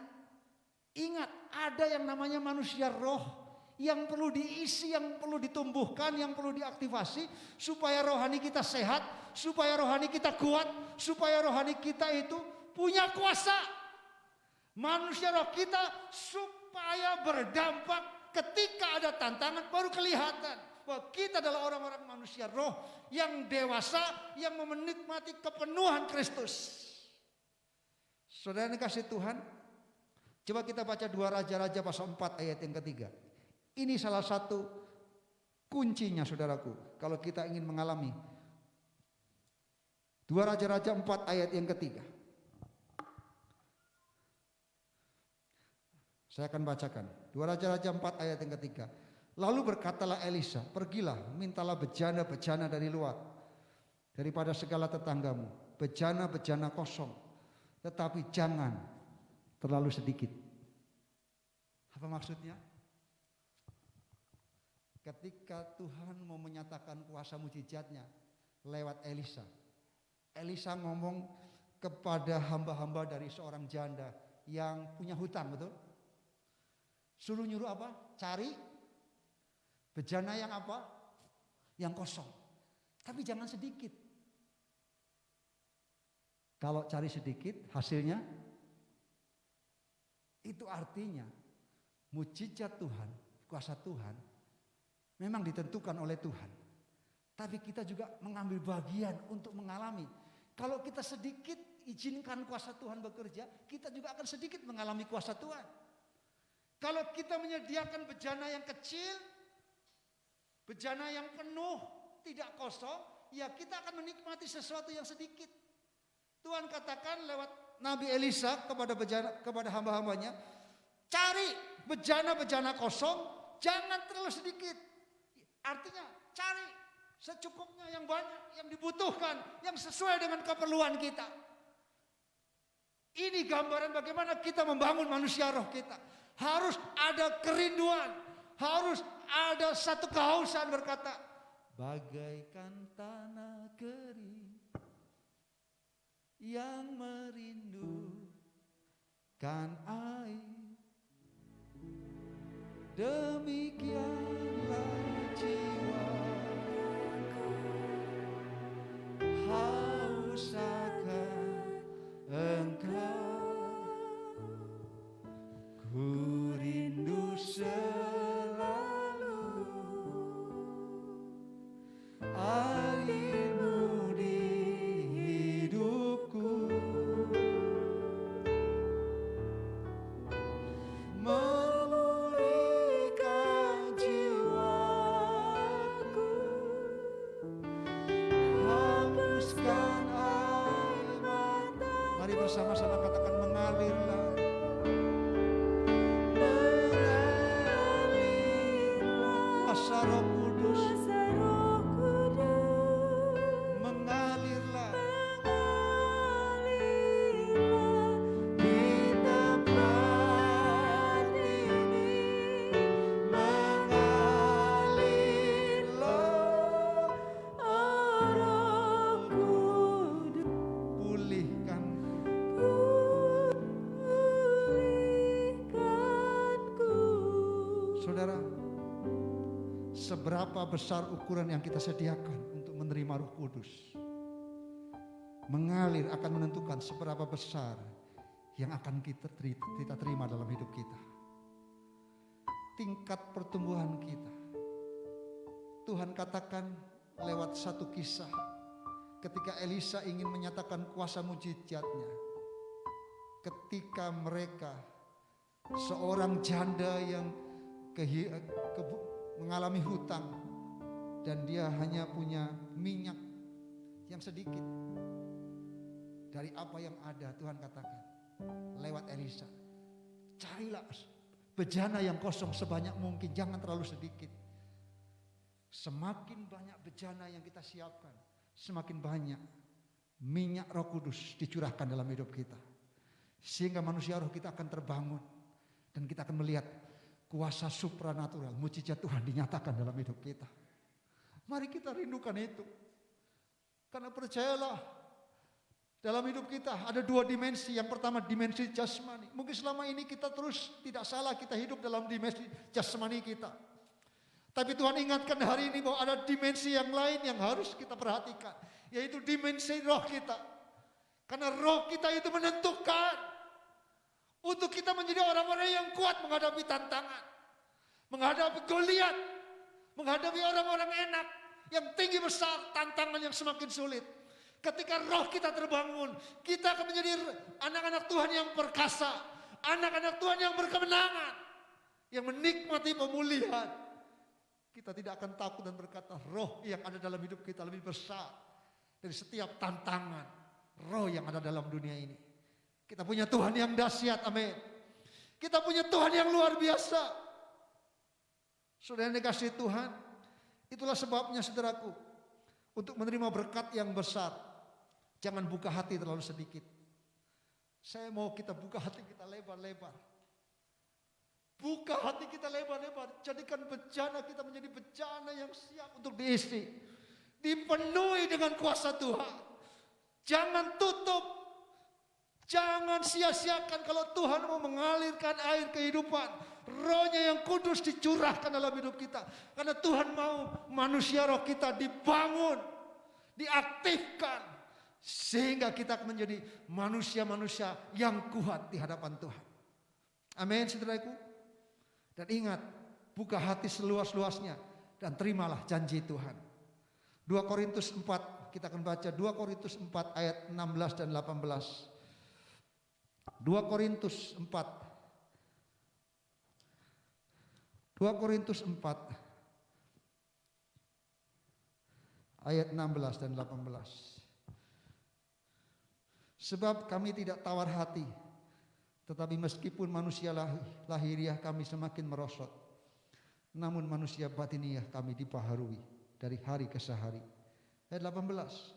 ada yang namanya manusia roh yang perlu diisi, yang perlu ditumbuhkan, yang perlu diaktifasi supaya rohani kita sehat, supaya rohani kita kuat, supaya rohani kita itu punya kuasa. Manusia roh kita supaya berdampak ketika ada tantangan baru kelihatan bahwa kita adalah orang-orang manusia roh yang dewasa, yang menikmati kepenuhan Kristus. Saudara dikasih Tuhan, coba kita baca 2 Raja-Raja pasal 4 ayat yang ketiga. Ini salah satu kuncinya saudaraku, kalau kita ingin mengalami 2 Raja-Raja 4 ayat yang ketiga. Saya akan bacakan 2 Raja-Raja 4 ayat yang ketiga. Lalu berkatalah Elisa, pergilah, mintalah bejana-bejana dari luar, daripada segala tetanggamu, bejana-bejana kosong, tetapi jangan terlalu sedikit. Apa maksudnya? Ketika Tuhan mau menyatakan kuasa mujizatnya lewat Elisa, Elisa ngomong kepada hamba-hamba dari seorang janda yang punya hutang, betul? Suruh nyuruh apa? Cari bejana yang apa? Yang kosong. Tapi jangan sedikit. Kalau cari sedikit hasilnya, itu artinya mujizat Tuhan, kuasa Tuhan memang ditentukan oleh Tuhan. Tapi kita juga mengambil bagian untuk mengalami. Kalau kita sedikit izinkan kuasa Tuhan bekerja, kita juga akan sedikit mengalami kuasa Tuhan. Kalau kita menyediakan bejana yang kecil, bejana yang penuh, tidak kosong, ya kita akan menikmati sesuatu yang sedikit. Tuhan katakan lewat Nabi Elisa kepada hamba-hambanya, cari bejana-bejana kosong, jangan terlalu sedikit. Artinya cari secukupnya, yang banyak, yang dibutuhkan, yang sesuai dengan keperluan kita. Ini gambaran bagaimana kita membangun manusia roh kita. Harus ada kerinduan, harus ada satu kehausan berkata, bagaikan tanah kering yang merindukan air. Demikianlah jiwaku haus akan Engkau, ku rindu selalu airmu di hidupku, memulihkan jiwaku, hapuskan air mata. Mari bersama-sama katakan mengalirlah. Kuasa Roh Kudus, mengalirlah di tempat ini, mengalirlah, oh Roh Kudus, pulihkanku. Saudara, seberapa besar ukuran yang kita sediakan untuk menerima Roh Kudus, mengalir akan menentukan seberapa besar yang akan kita terima dalam hidup kita. Tingkat pertumbuhan kita. Tuhan katakan lewat satu kisah ketika Elisa ingin menyatakan kuasa mujizatnya. Ketika mereka, seorang janda yang mengalami hutang dan dia hanya punya minyak yang sedikit dari apa yang ada, Tuhan katakan lewat Elisa, carilah bejana yang kosong sebanyak mungkin, jangan terlalu sedikit. Semakin banyak bejana yang kita siapkan, semakin banyak minyak Roh Kudus dicurahkan dalam hidup kita, sehingga manusia roh kita akan terbangun dan kita akan melihat kuasa supranatural, mujizat Tuhan dinyatakan dalam hidup kita. Mari kita rindukan itu. Karena percayalah, dalam hidup kita ada dua dimensi. Yang pertama dimensi jasmani. Mungkin selama ini kita terus tidak salah, kita hidup dalam dimensi jasmani kita. Tapi Tuhan ingatkan hari ini bahwa ada dimensi yang lain yang harus kita perhatikan, yaitu dimensi roh kita. Karena roh kita itu menentukan untuk kita menjadi orang-orang yang kuat menghadapi tantangan, menghadapi Goliat, menghadapi orang-orang enak yang tinggi besar, tantangan yang semakin sulit. Ketika roh kita terbangun, kita akan menjadi anak-anak Tuhan yang perkasa, anak-anak Tuhan yang berkemenangan, yang menikmati pemulihan. Kita tidak akan takut dan berkata, roh yang ada dalam hidup kita lebih besar dari setiap tantangan roh yang ada dalam dunia ini. Kita punya Tuhan yang dahsyat, amin. Kita punya Tuhan yang luar biasa. Saudara yang dikasihi Tuhan, itulah sebabnya saudaraku, untuk menerima berkat yang besar, jangan buka hati terlalu sedikit. Saya mau kita buka hati kita lebar-lebar. Buka hati kita lebar-lebar, jadikan bejana kita menjadi bejana yang siap untuk diisi. Dipenuhi dengan kuasa Tuhan. Jangan tutup. Jangan sia-siakan kalau Tuhan mau mengalirkan air kehidupan. Rohnya yang kudus dicurahkan dalam hidup kita. Karena Tuhan mau manusia roh kita dibangun, diaktifkan. Sehingga kita akan menjadi manusia-manusia yang kuat di hadapan Tuhan. Amin, saudaraku. Dan ingat, buka hati seluas-luasnya dan terimalah janji Tuhan. 2 Korintus 4, kita akan baca 2 Korintus 4 ayat 16 dan 18. 2 Korintus 4 ayat 16 dan 18. Sebab kami tidak tawar hati, tetapi meskipun manusia lahiriah kami semakin merosot, namun manusia batiniah kami dipaharui dari hari ke hari. Ayat 18.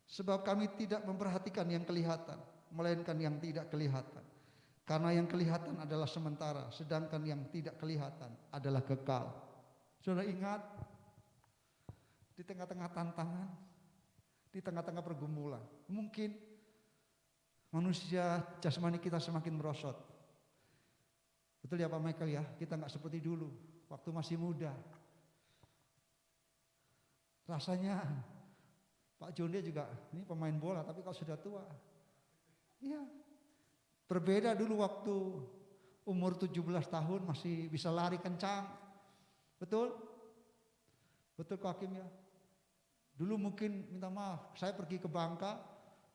Sebab kami tidak memperhatikan yang kelihatan, melainkan yang tidak kelihatan. Karena yang kelihatan adalah sementara, sedangkan yang tidak kelihatan adalah kekal. Saudara ingat, di tengah-tengah tantangan, di tengah-tengah pergumulan. Mungkin manusia jasmani kita semakin merosot. Betul ya Pak Michael ya, kita nggak seperti dulu waktu masih muda. Rasanya Pak Jonde juga ini pemain bola, tapi kalau sudah tua, ya berbeda dulu waktu umur 17 tahun masih bisa lari kencang. Betul? Betul Kak Hakim ya? Dulu mungkin minta maaf, saya pergi ke Bangka,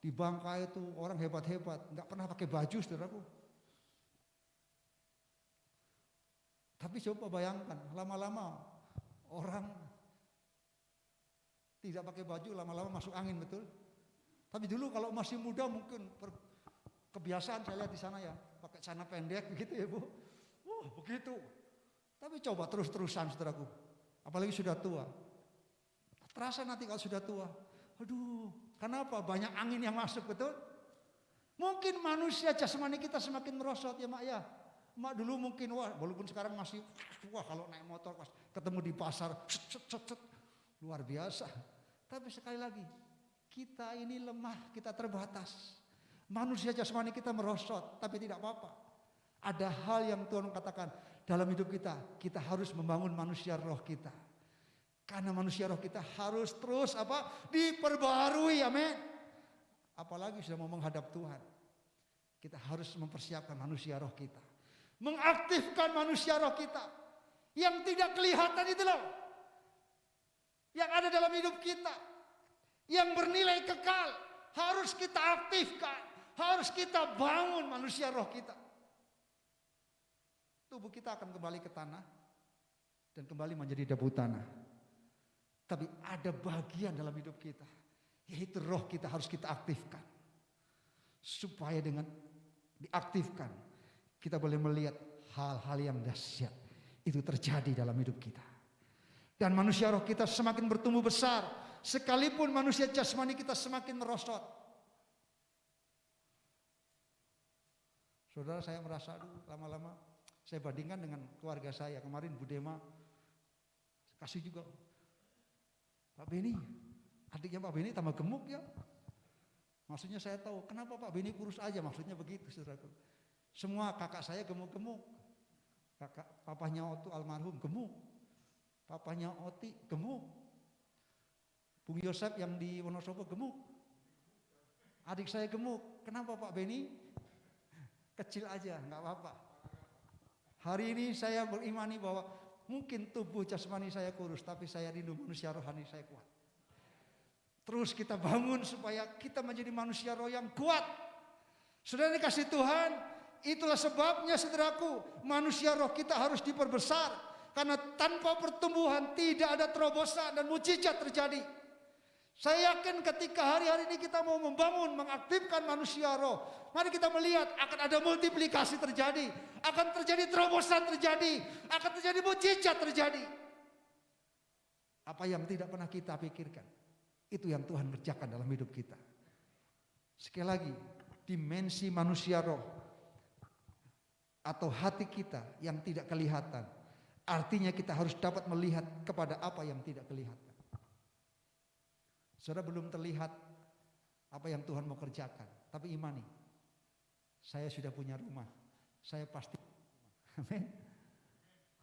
di Bangka itu orang hebat-hebat, nggak pernah pakai baju saudaraku. Tapi coba bayangkan, lama-lama orang tidak pakai baju, lama-lama masuk angin, betul? Tapi dulu kalau masih muda mungkin kebiasaan saya lihat di sana ya, pakai celana pendek begitu ya Bu. Begitu. Tapi coba terus-terusan saudaraku, apalagi sudah tua. Terasa nanti kalau sudah tua, aduh, kenapa? Banyak angin yang masuk, betul? Mungkin manusia jasmani kita semakin merosot ya Mak ya. Mak dulu mungkin walaupun sekarang masih kalau naik motor pas ketemu di pasar luar biasa. Tapi sekali lagi kita ini lemah, kita terbatas. Manusia jasmani kita merosot, tapi tidak apa-apa. Ada hal yang Tuhan katakan dalam hidup kita, kita harus membangun manusia roh kita. Karena manusia roh kita harus terus diperbarui, amin. Apalagi sudah mau menghadap Tuhan. Kita harus mempersiapkan manusia roh kita. Mengaktifkan manusia roh kita yang tidak kelihatan itu loh, yang ada dalam hidup kita, yang bernilai kekal, harus kita aktifkan, harus kita bangun manusia roh kita. Tubuh kita akan kembali ke tanah dan kembali menjadi debu tanah. Tapi ada bagian dalam hidup kita, yaitu roh kita harus kita aktifkan, supaya dengan diaktifkan kita boleh melihat hal-hal yang dahsyat itu terjadi dalam hidup kita. Dan manusia roh kita semakin bertumbuh besar, sekalipun manusia jasmani kita semakin merosot. Saudara, saya merasa lama-lama saya bandingkan dengan keluarga saya. Kemarin Bu Dema kasih juga, Pak Beni, adiknya Pak Beni tambah gemuk ya. Maksudnya saya tahu kenapa Pak Beni kurus aja, maksudnya begitu saudaraku. Semua kakak saya gemuk-gemuk. Kakak papahnya Otu almarhum gemuk. Papahnya Oti gemuk. Bung Yosep yang di Wonosobo gemuk. Adik saya gemuk. Kenapa Pak Beni? Kecil aja, nggak apa-apa. Hari ini saya berimani bahwa mungkin tubuh jasmani saya kurus, tapi saya rindu manusia rohani saya kuat. Terus kita bangun supaya kita menjadi manusia roh yang kuat. Saudara dikasih Tuhan, itulah sebabnya saudaraku, manusia roh kita harus diperbesar. Karena tanpa pertumbuhan tidak ada terobosan dan mujizat terjadi. Saya yakin ketika hari-hari ini kita mau membangun, mengaktifkan manusia roh, mari kita melihat akan ada multiplikasi terjadi, akan terjadi terobosan terjadi, akan terjadi mujizat terjadi. Apa yang tidak pernah kita pikirkan, itu yang Tuhan kerjakan dalam hidup kita. Sekali lagi, dimensi manusia roh atau hati kita yang tidak kelihatan, artinya kita harus dapat melihat kepada apa yang tidak kelihatan. Saudara, belum terlihat apa yang Tuhan mau kerjakan, tapi imani, saya sudah punya rumah, saya pasti, amin.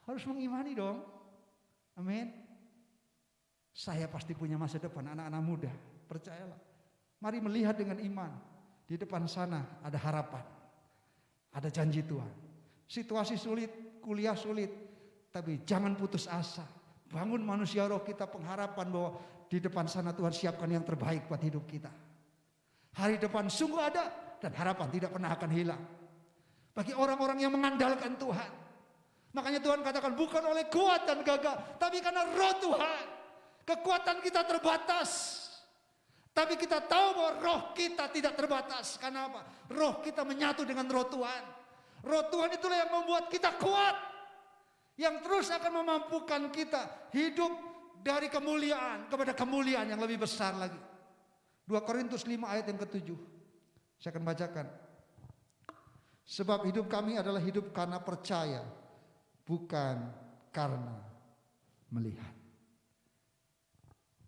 Harus mengimani dong, amin. Saya pasti punya masa depan, anak-anak muda, percayalah. Mari melihat dengan iman, di depan sana ada harapan, ada janji Tuhan. Situasi sulit, kuliah sulit, tapi jangan putus asa. Bangun manusia roh kita pengharapan bahwa di depan sana Tuhan siapkan yang terbaik buat hidup kita. Hari depan sungguh ada dan harapan tidak pernah akan hilang. Bagi orang-orang yang mengandalkan Tuhan. Makanya Tuhan katakan bukan oleh kuat dan gagah, tapi karena roh Tuhan. Kekuatan kita terbatas. Tapi kita tahu bahwa roh kita tidak terbatas. Karena apa? Roh kita menyatu dengan roh Tuhan. Roh Tuhan itulah yang membuat kita kuat. Yang terus akan memampukan kita hidup dari kemuliaan kepada kemuliaan yang lebih besar lagi. 2 Korintus 5 ayat yang ke-7. Saya akan bacakan. Sebab hidup kami adalah hidup karena percaya, bukan karena melihat.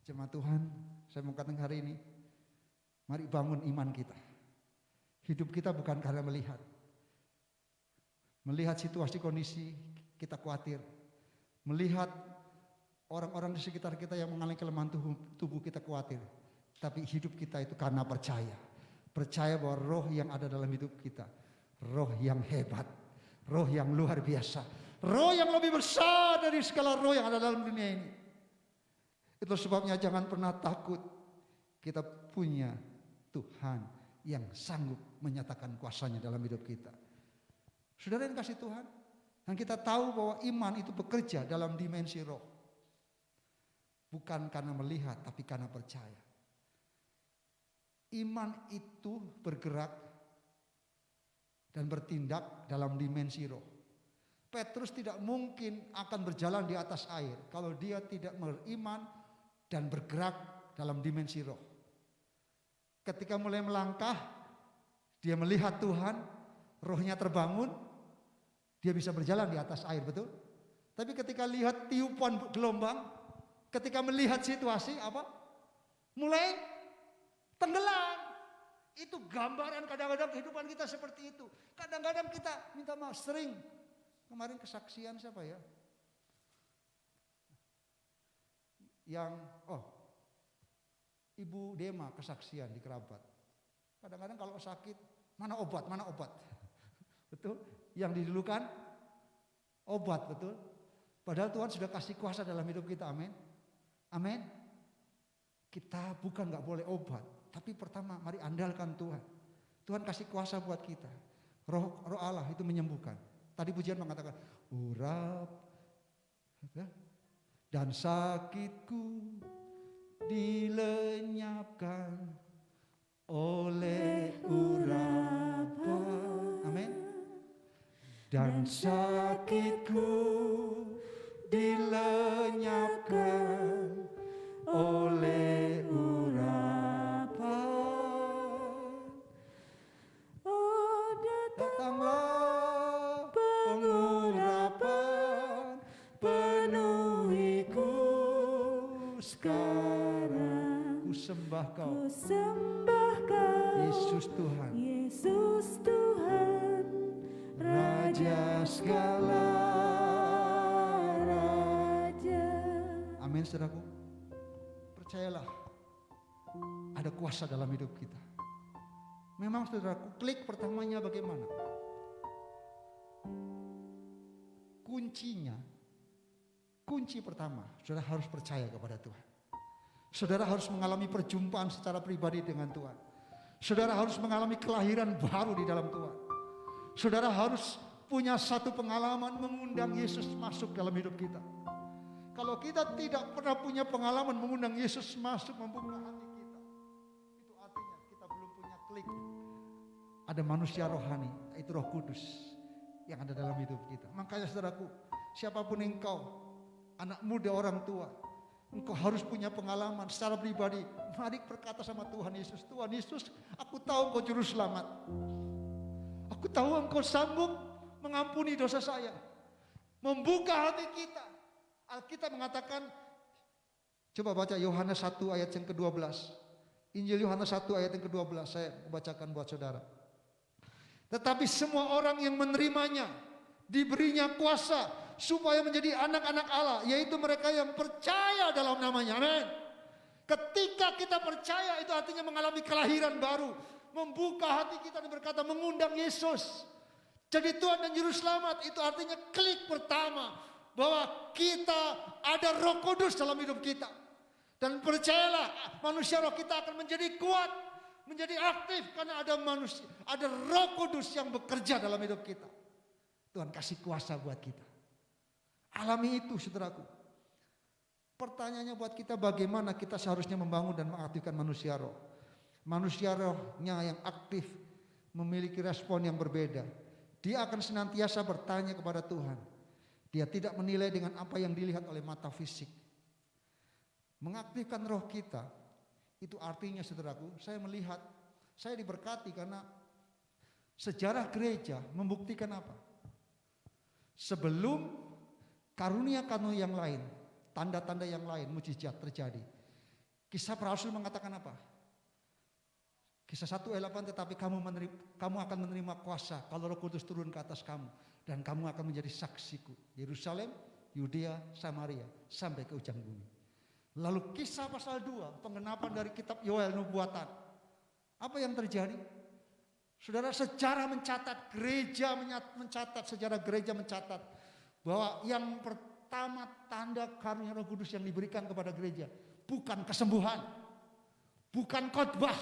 Jemaat Tuhan, saya mau katakan hari ini, mari bangun iman kita. Hidup kita bukan karena melihat situasi kondisi kita khawatir, melihat orang-orang di sekitar kita yang mengalami kelemahan tubuh kita khawatir. Tapi hidup kita itu karena percaya bahwa roh yang ada dalam hidup kita, roh yang hebat, roh yang luar biasa, roh yang lebih besar dari segala roh yang ada dalam dunia ini. Itu sebabnya jangan pernah takut, kita punya Tuhan yang sanggup menyatakan kuasanya dalam hidup kita. Saudara yang kasih Tuhan, dan kita tahu bahwa iman itu bekerja dalam dimensi roh. Bukan karena melihat, tapi karena percaya. Iman itu bergerak dan bertindak dalam dimensi roh. Petrus tidak mungkin akan berjalan di atas air kalau dia tidak beriman dan bergerak dalam dimensi roh. Ketika mulai melangkah, dia melihat Tuhan, rohnya terbangun, dia bisa berjalan di atas air, betul? Tapi ketika lihat tiupan gelombang, ketika melihat situasi apa? Mulai tenggelam. Itu gambaran kadang-kadang kehidupan kita seperti itu. Kadang-kadang kita minta maaf sering. Kemarin kesaksian siapa ya? Ibu Dema kesaksian di kerabat. Kadang-kadang kalau sakit, mana obat? Betul? Yang didulukan obat, betul? Padahal Tuhan sudah kasih kuasa dalam hidup kita, amin. Amin. Kita bukan gak boleh obat, tapi pertama mari andalkan Tuhan. Tuhan kasih kuasa buat kita. Roh Allah itu menyembuhkan. Tadi pujian mengatakan, urap dan sakitku dilenyapkan oleh urapan. Amin. Dan sakitku dilenyapkan oleh urapan. Oh, Datanglah pengurapan, penuhiku sekarang. Ku sembah Kau, ku sembah Kau, Yesus Tuhan, Yesus Tuhan, Raja segala raja. Amin, saudaraku. Percayalah, ada kuasa dalam hidup kita. Memang saudaraku, klik pertamanya bagaimana? Kunci pertama, saudara harus percaya kepada Tuhan. Saudara harus mengalami perjumpaan secara pribadi dengan Tuhan. Saudara harus mengalami kelahiran baru di dalam Tuhan. Saudara harus punya satu pengalaman mengundang Yesus masuk dalam hidup kita. Kalau kita tidak pernah punya pengalaman mengundang Yesus masuk membuka hati kita, itu artinya kita belum punya klik. Ada manusia rohani, itu Roh Kudus yang ada dalam hidup kita. Makanya saudaraku, siapapun engkau, anak muda, orang tua, engkau harus punya pengalaman secara pribadi. Mari berkata sama Tuhan Yesus, Tuhan Yesus, aku tahu Engkau juru selamat. Aku tahu Engkau sanggup mengampuni dosa saya. Membuka hati kita. Alkitab mengatakan, coba baca Yohanes 1 ayat yang ke-12. Injil Yohanes 1 ayat yang ke-12, saya bacakan buat saudara. Tetapi semua orang yang menerimanya diberinya kuasa supaya menjadi anak-anak Allah, yaitu mereka yang percaya dalam namanya. Amin. Ketika kita percaya, itu artinya mengalami kelahiran baru, membuka hati kita dan berkata mengundang Yesus jadi Tuhan dan Juru Selamat. Itu artinya klik pertama bahwa kita ada Roh Kudus dalam hidup kita. Dan percayalah, manusia roh kita akan menjadi kuat, menjadi aktif karena ada manusia, ada Roh Kudus yang bekerja dalam hidup kita. Tuhan kasih kuasa buat kita. Alami itu, saudaraku. Pertanyaannya buat kita, bagaimana kita seharusnya membangun dan mengaktifkan manusia roh. Manusia rohnya yang aktif memiliki respon yang berbeda. Dia akan senantiasa bertanya kepada Tuhan. Dia tidak menilai dengan apa yang dilihat oleh mata fisik. Mengaktifkan roh kita, itu artinya saudaraku, saya melihat, saya diberkati karena sejarah gereja membuktikan apa? Sebelum karunia-karunia yang lain, tanda-tanda yang lain, mujizat terjadi, Kisah para Rasul mengatakan apa? Kisah 1 ayat 8, tetapi kamu akan menerima kuasa kalau Roh Kudus turun ke atas kamu. Dan kamu akan menjadi saksiku. Yerusalem, Yudea, Samaria, sampai ke ujung bumi. Lalu Kisah pasal 2, penggenapan dari kitab Yoel nubuatan. Apa yang terjadi? Saudara, sejarah mencatat, gereja mencatat, sejarah gereja mencatat bahwa yang pertama tanda karunia Roh Kudus yang diberikan kepada gereja bukan kesembuhan, bukan khotbah,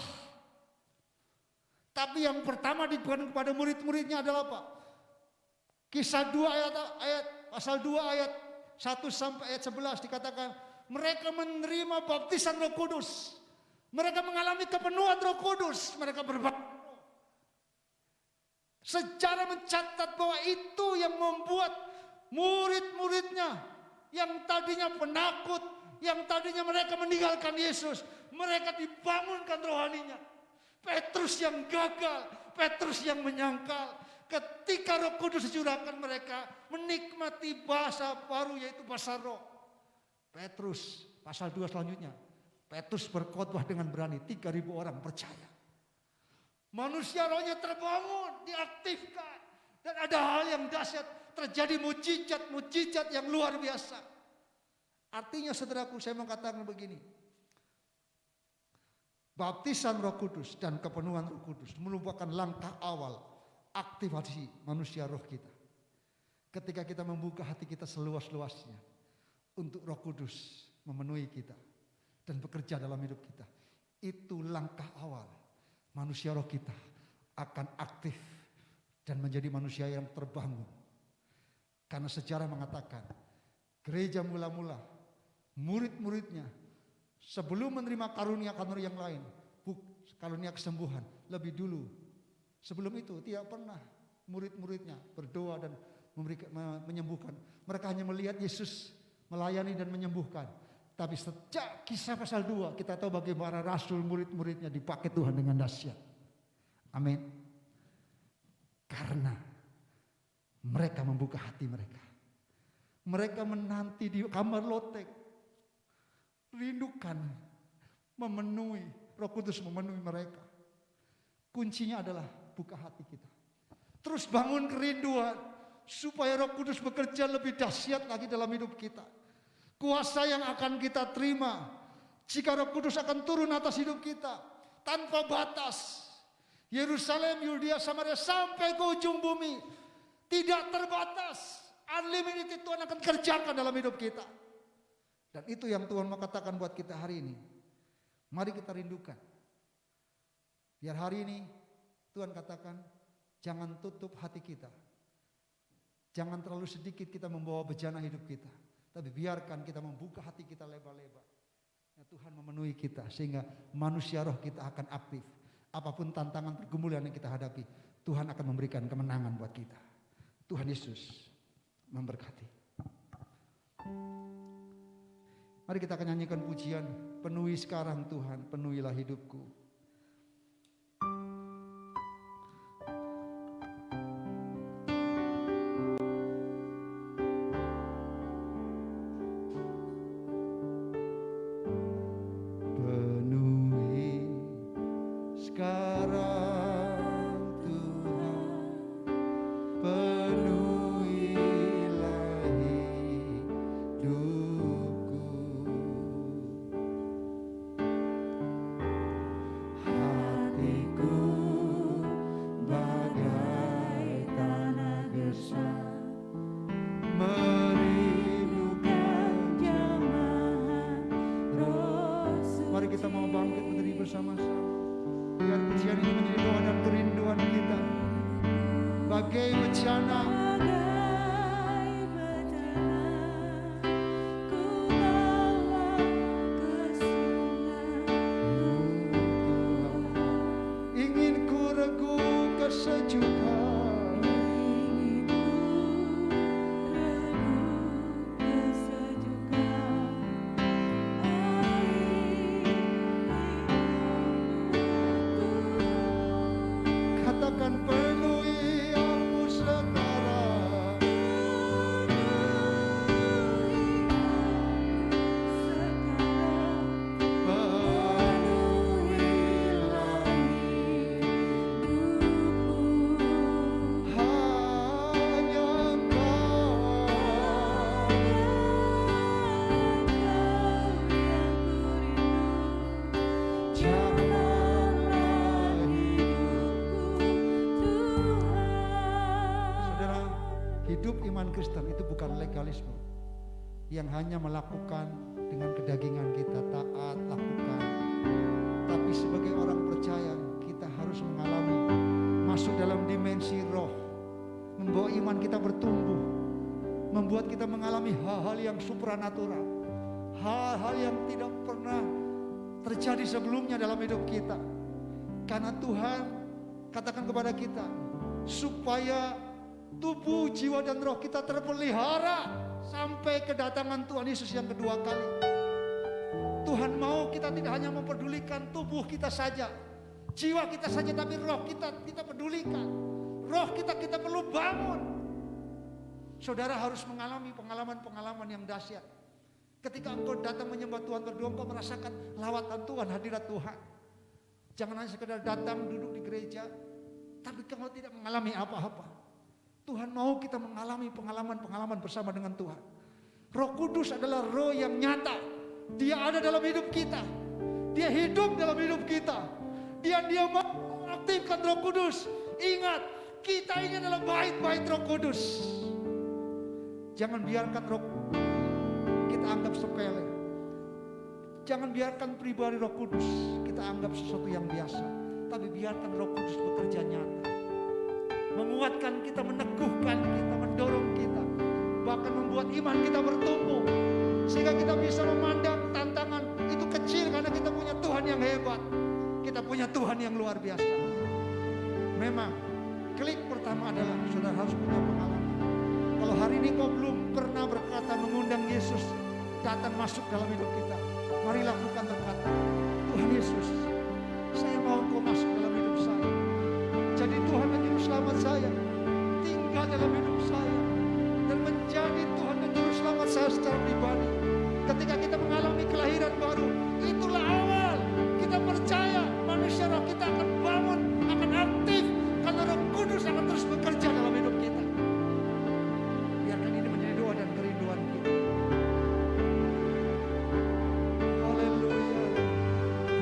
tapi yang pertama diberikan kepada murid-muridnya adalah apa? Kisah 2 ayat pasal 2 ayat 1 sampai ayat 11 dikatakan mereka menerima baptisan Roh Kudus. Mereka mengalami kepenuhan Roh Kudus, mereka berbaptis. Sejarah mencatat bahwa itu yang membuat murid-muridnya yang tadinya penakut, yang tadinya mereka meninggalkan Yesus, mereka dibangunkan rohaninya. Petrus yang gagal, Petrus yang menyangkal, ketika Roh Kudus dicurahkan mereka menikmati bahasa baru yaitu bahasa roh. Petrus pasal 2 selanjutnya, Petrus berkhotbah dengan berani, 3.000 orang percaya. Manusia rohnya terbangun, diaktifkan. Dan ada hal yang dahsyat, terjadi mujizat yang luar biasa. Artinya saudaraku, saya mengatakan begini. Baptisan Roh Kudus dan kepenuhan Roh Kudus merupakan langkah awal aktivasi manusia roh kita. Ketika kita membuka hati kita seluas-luasnya untuk Roh Kudus memenuhi kita dan bekerja dalam hidup kita. Itu langkah awal manusia roh kita akan aktif dan menjadi manusia yang terbangun. Karena sejarah mengatakan gereja mula-mula murid-muridnya sebelum menerima karunia-karunia yang lain, karunia kesembuhan lebih dulu. Sebelum itu tidak pernah murid-muridnya berdoa dan menyembuhkan. Mereka hanya melihat Yesus melayani dan menyembuhkan. Tapi sejak Kisah pasal 2 kita tahu bagaimana rasul murid-muridnya dipakai Tuhan dengan dahsyat. Amin. Karena mereka membuka hati mereka. Mereka menanti di kamar loteng. Rindukan memenuhi, Roh Kudus memenuhi mereka. Kuncinya adalah buka hati kita. Terus bangun kerinduan supaya Roh Kudus bekerja lebih dahsyat lagi dalam hidup kita. Kuasa yang akan kita terima jika Roh Kudus akan turun atas hidup kita tanpa batas. Yerusalem, Yudea, Samaria sampai ke ujung bumi. Tidak terbatas. Unlimited Tuhan akan kerjakan dalam hidup kita. Dan itu yang Tuhan mau katakan buat kita hari ini. Mari kita rindukan. Biar hari ini Tuhan katakan, jangan tutup hati kita. Jangan terlalu sedikit kita membawa bejana hidup kita. Tapi biarkan kita membuka hati kita lebar-lebar. Ya, Tuhan memenuhi kita sehingga manusia roh kita akan aktif. Apapun tantangan pergumulan yang kita hadapi, Tuhan akan memberikan kemenangan buat kita. Tuhan Yesus memberkati. Mari kita akan nyanyikan pujian, penuhi sekarang Tuhan, penuhilah hidupku. Penuhi sekarang Tuhan, penuhilah hidupku. Hatiku bagai tanah gersang, merindukan jamahan Roh Suci. Mari kita mau bangkit berdiri bersama-sama. Biar pujian ini menjadi doa dan kerinduan kita. Bagai bejana, ingin ku regu kesejukan, katakan penuhi aku sekarang. iman Kristen itu bukan legalisme yang hanya melakukan dengan kedagingan kita, taat, lakukan. Tapi sebagai orang percaya, kita harus mengalami masuk dalam dimensi roh, membawa iman kita bertumbuh, membuat kita mengalami hal-hal yang supranatural, hal-hal yang tidak pernah terjadi sebelumnya dalam hidup kita. Karena Tuhan katakan kepada kita, supaya tubuh, jiwa dan roh kita terpelihara sampai kedatangan Tuhan Yesus yang kedua kali. Tuhan mau kita tidak hanya mempedulikan tubuh kita saja, jiwa kita saja, tapi roh kita pedulikan. Roh kita perlu bangun. Saudara harus mengalami pengalaman-pengalaman yang dahsyat. Ketika engkau datang menyembah Tuhan berdoa, engkau merasakan lawatan Tuhan, hadirat Tuhan. Jangan hanya sekedar datang duduk di gereja, tapi kamu tidak mengalami apa-apa. Tuhan mau kita mengalami pengalaman-pengalaman bersama dengan Tuhan. Roh Kudus adalah roh yang nyata. Dia ada dalam hidup kita. Dia hidup dalam hidup kita. Dia mau mengaktifkan Roh Kudus. Ingat, kita ini adalah bait-bait Roh Kudus. Jangan biarkan roh kita anggap sepele. Jangan biarkan pribadi Roh Kudus kita anggap sesuatu yang biasa. Tapi biarkan Roh Kudus bekerja nyata, menguatkan kita, meneguhkan kita, mendorong kita, bahkan membuat iman kita bertumbuh, sehingga kita bisa memandang tantangan itu kecil karena kita punya Tuhan yang hebat, kita punya Tuhan yang luar biasa. Memang klik pertama adalah saudara harus punya pengalaman. Kalau hari ini kau belum pernah berkata mengundang Yesus datang masuk dalam hidup kita, mari lakukan berkata, Tuhan Yesus, saya mau kau masuk dalam hidup saya. Jadi Tuhan dan Juru Selamat saya, tinggal dalam hidup saya, dan menjadi Tuhan dan Juru Selamat saya secara pribadi. Ketika kita mengalami kelahiran baru, itulah awal kita percaya manusia roh kita akan bangun, akan aktif, karena Roh Kudus akan terus bekerja dalam hidup kita. Biarkan ini menjadi doa dan kerinduan kita. Penuh ya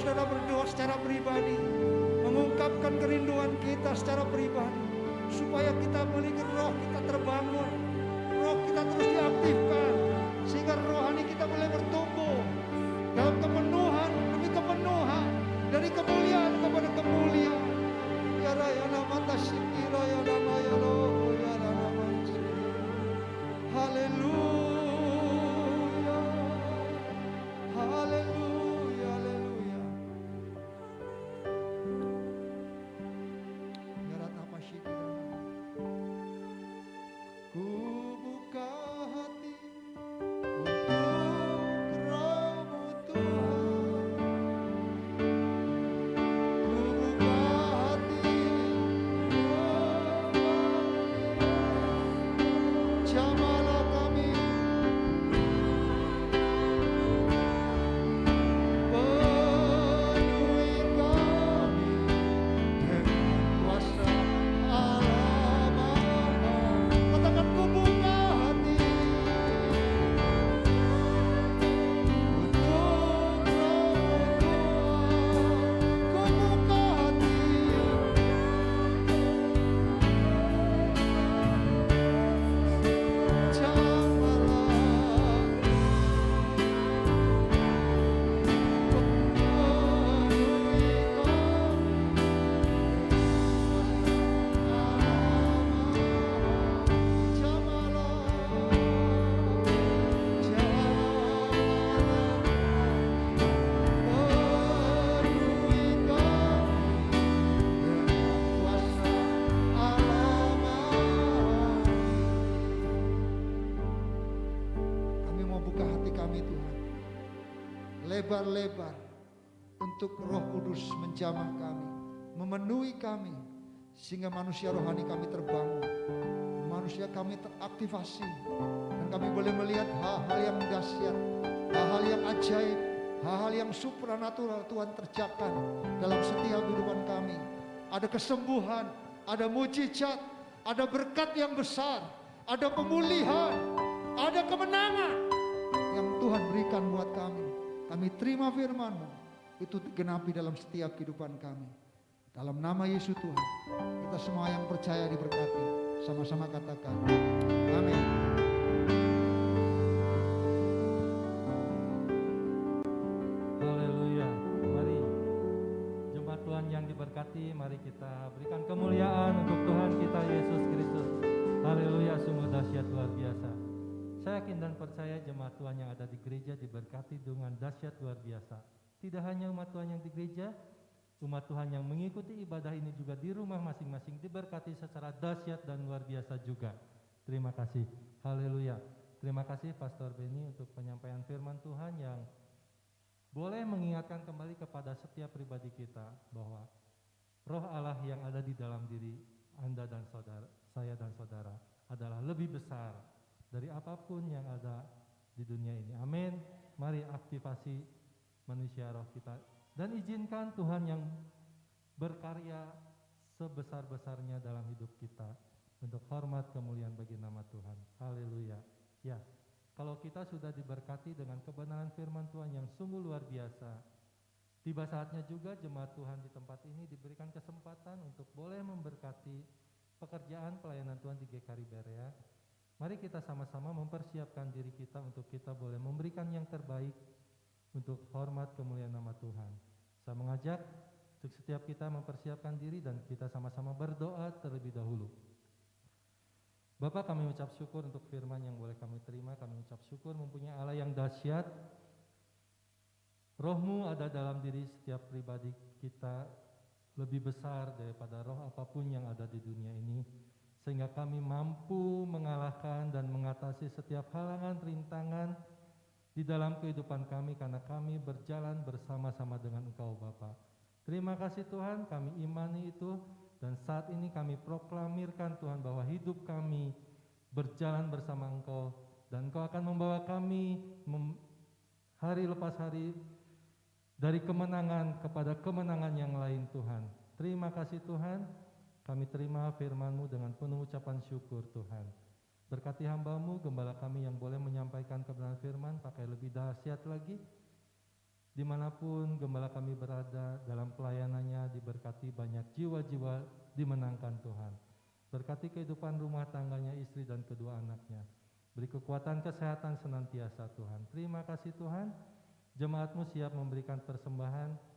saudara berdoa secara pribadi, mengungkapkan kerinduan kita secara pribadi, supaya kita memiliki roh kita terbangun, roh kita terus diaktifkan, sehingga rohani kita mulai bertumbuh dalam kepenuhan demi kepenuhan, dari kemuliaan kepada kemuliaan. Ya raya nama tasyikira ya nama ya lo ya nama. Haleluya, haleluya, haleluya. Ya rata pasyikira. Ku buka hati untuk rohmu Tuhan. Ku buka hati, jamalah kami, penuhi kami dengan kuasa Allah Bapa. Katakan ku buka hati untuk rohmu Tuhan. Ku buka hati, kami mau buka hati kami Tuhan, lebar-lebar untuk Roh Kudus menjamah kami, memenuhi kami, sehingga manusia rohani kami terbangun, manusia kami teraktivasi, dan kami boleh melihat hal-hal yang dahsyat, hal-hal yang ajaib, hal-hal yang supranatural Tuhan kerjakan dalam setiap kehidupan kami. Ada kesembuhan, ada mujizat, ada berkat yang besar, ada pemulihan, ada kemenangan yang Tuhan berikan buat kami. Kami terima firman-Mu, itu genapi dalam setiap kehidupan kami. Dalam nama Yesus Tuhan, kita semua yang percaya diberkati. Sama-sama katakan, amin. Haleluya. Mari jemaat Tuhan yang diberkati, mari kita berikan kemuliaan untuk Tuhan kita Yesus Kristus. Haleluya, sungguh dahsyat luar biasa. Saya yakin dan percaya jemaat Tuhan yang ada di gereja diberkati dengan dahsyat luar biasa. Tidak hanya umat Tuhan yang di gereja, umat Tuhan yang mengikuti ibadah ini juga di rumah masing-masing diberkati secara dahsyat dan luar biasa juga. Terima kasih. Haleluya. Terima kasih Pastor Benny untuk penyampaian firman Tuhan yang boleh mengingatkan kembali kepada setiap pribadi kita bahwa Roh Allah yang ada di dalam diri Anda dan saudara, saya dan saudara adalah lebih besar dari apapun yang ada di dunia ini. Amin. Mari aktivasi manusia roh kita dan izinkan Tuhan yang berkarya sebesar-besarnya dalam hidup kita untuk hormat kemuliaan bagi nama Tuhan. Haleluya. Ya, kalau kita sudah diberkati dengan kebenaran firman Tuhan yang sungguh luar biasa, tiba saatnya juga jemaat Tuhan di tempat ini diberikan kesempatan untuk boleh memberkati pekerjaan pelayanan Tuhan di GKRI Berea. Mari kita sama-sama mempersiapkan diri kita untuk kita boleh memberikan yang terbaik untuk hormat kemuliaan nama Tuhan. Saya mengajak untuk setiap kita mempersiapkan diri dan kita sama-sama berdoa terlebih dahulu. Bapa, kami ucap syukur untuk firman yang boleh kami terima. Kami ucap syukur mempunyai Allah yang dahsyat. Roh-Mu ada dalam diri setiap pribadi kita lebih besar daripada roh apapun yang ada di dunia ini, sehingga kami mampu mengalahkan dan mengatasi setiap halangan, rintangan di dalam kehidupan kami karena kami berjalan bersama-sama dengan Engkau Bapa. Terima kasih Tuhan, kami imani itu dan saat ini kami proklamirkan Tuhan bahwa hidup kami berjalan bersama Engkau dan Engkau akan membawa kami hari lepas hari dari kemenangan kepada kemenangan yang lain Tuhan. Terima kasih Tuhan, kami terima firman-Mu dengan penuh ucapan syukur Tuhan. Berkati hamba-Mu, gembala kami yang boleh menyampaikan kebenaran firman pakai lebih dahsyat lagi. Dimanapun gembala kami berada dalam pelayanannya, diberkati banyak jiwa-jiwa dimenangkan Tuhan. Berkati kehidupan rumah tangganya, istri dan kedua anaknya. Beri kekuatan kesehatan senantiasa Tuhan. Terima kasih Tuhan, jemaat-Mu siap memberikan persembahan.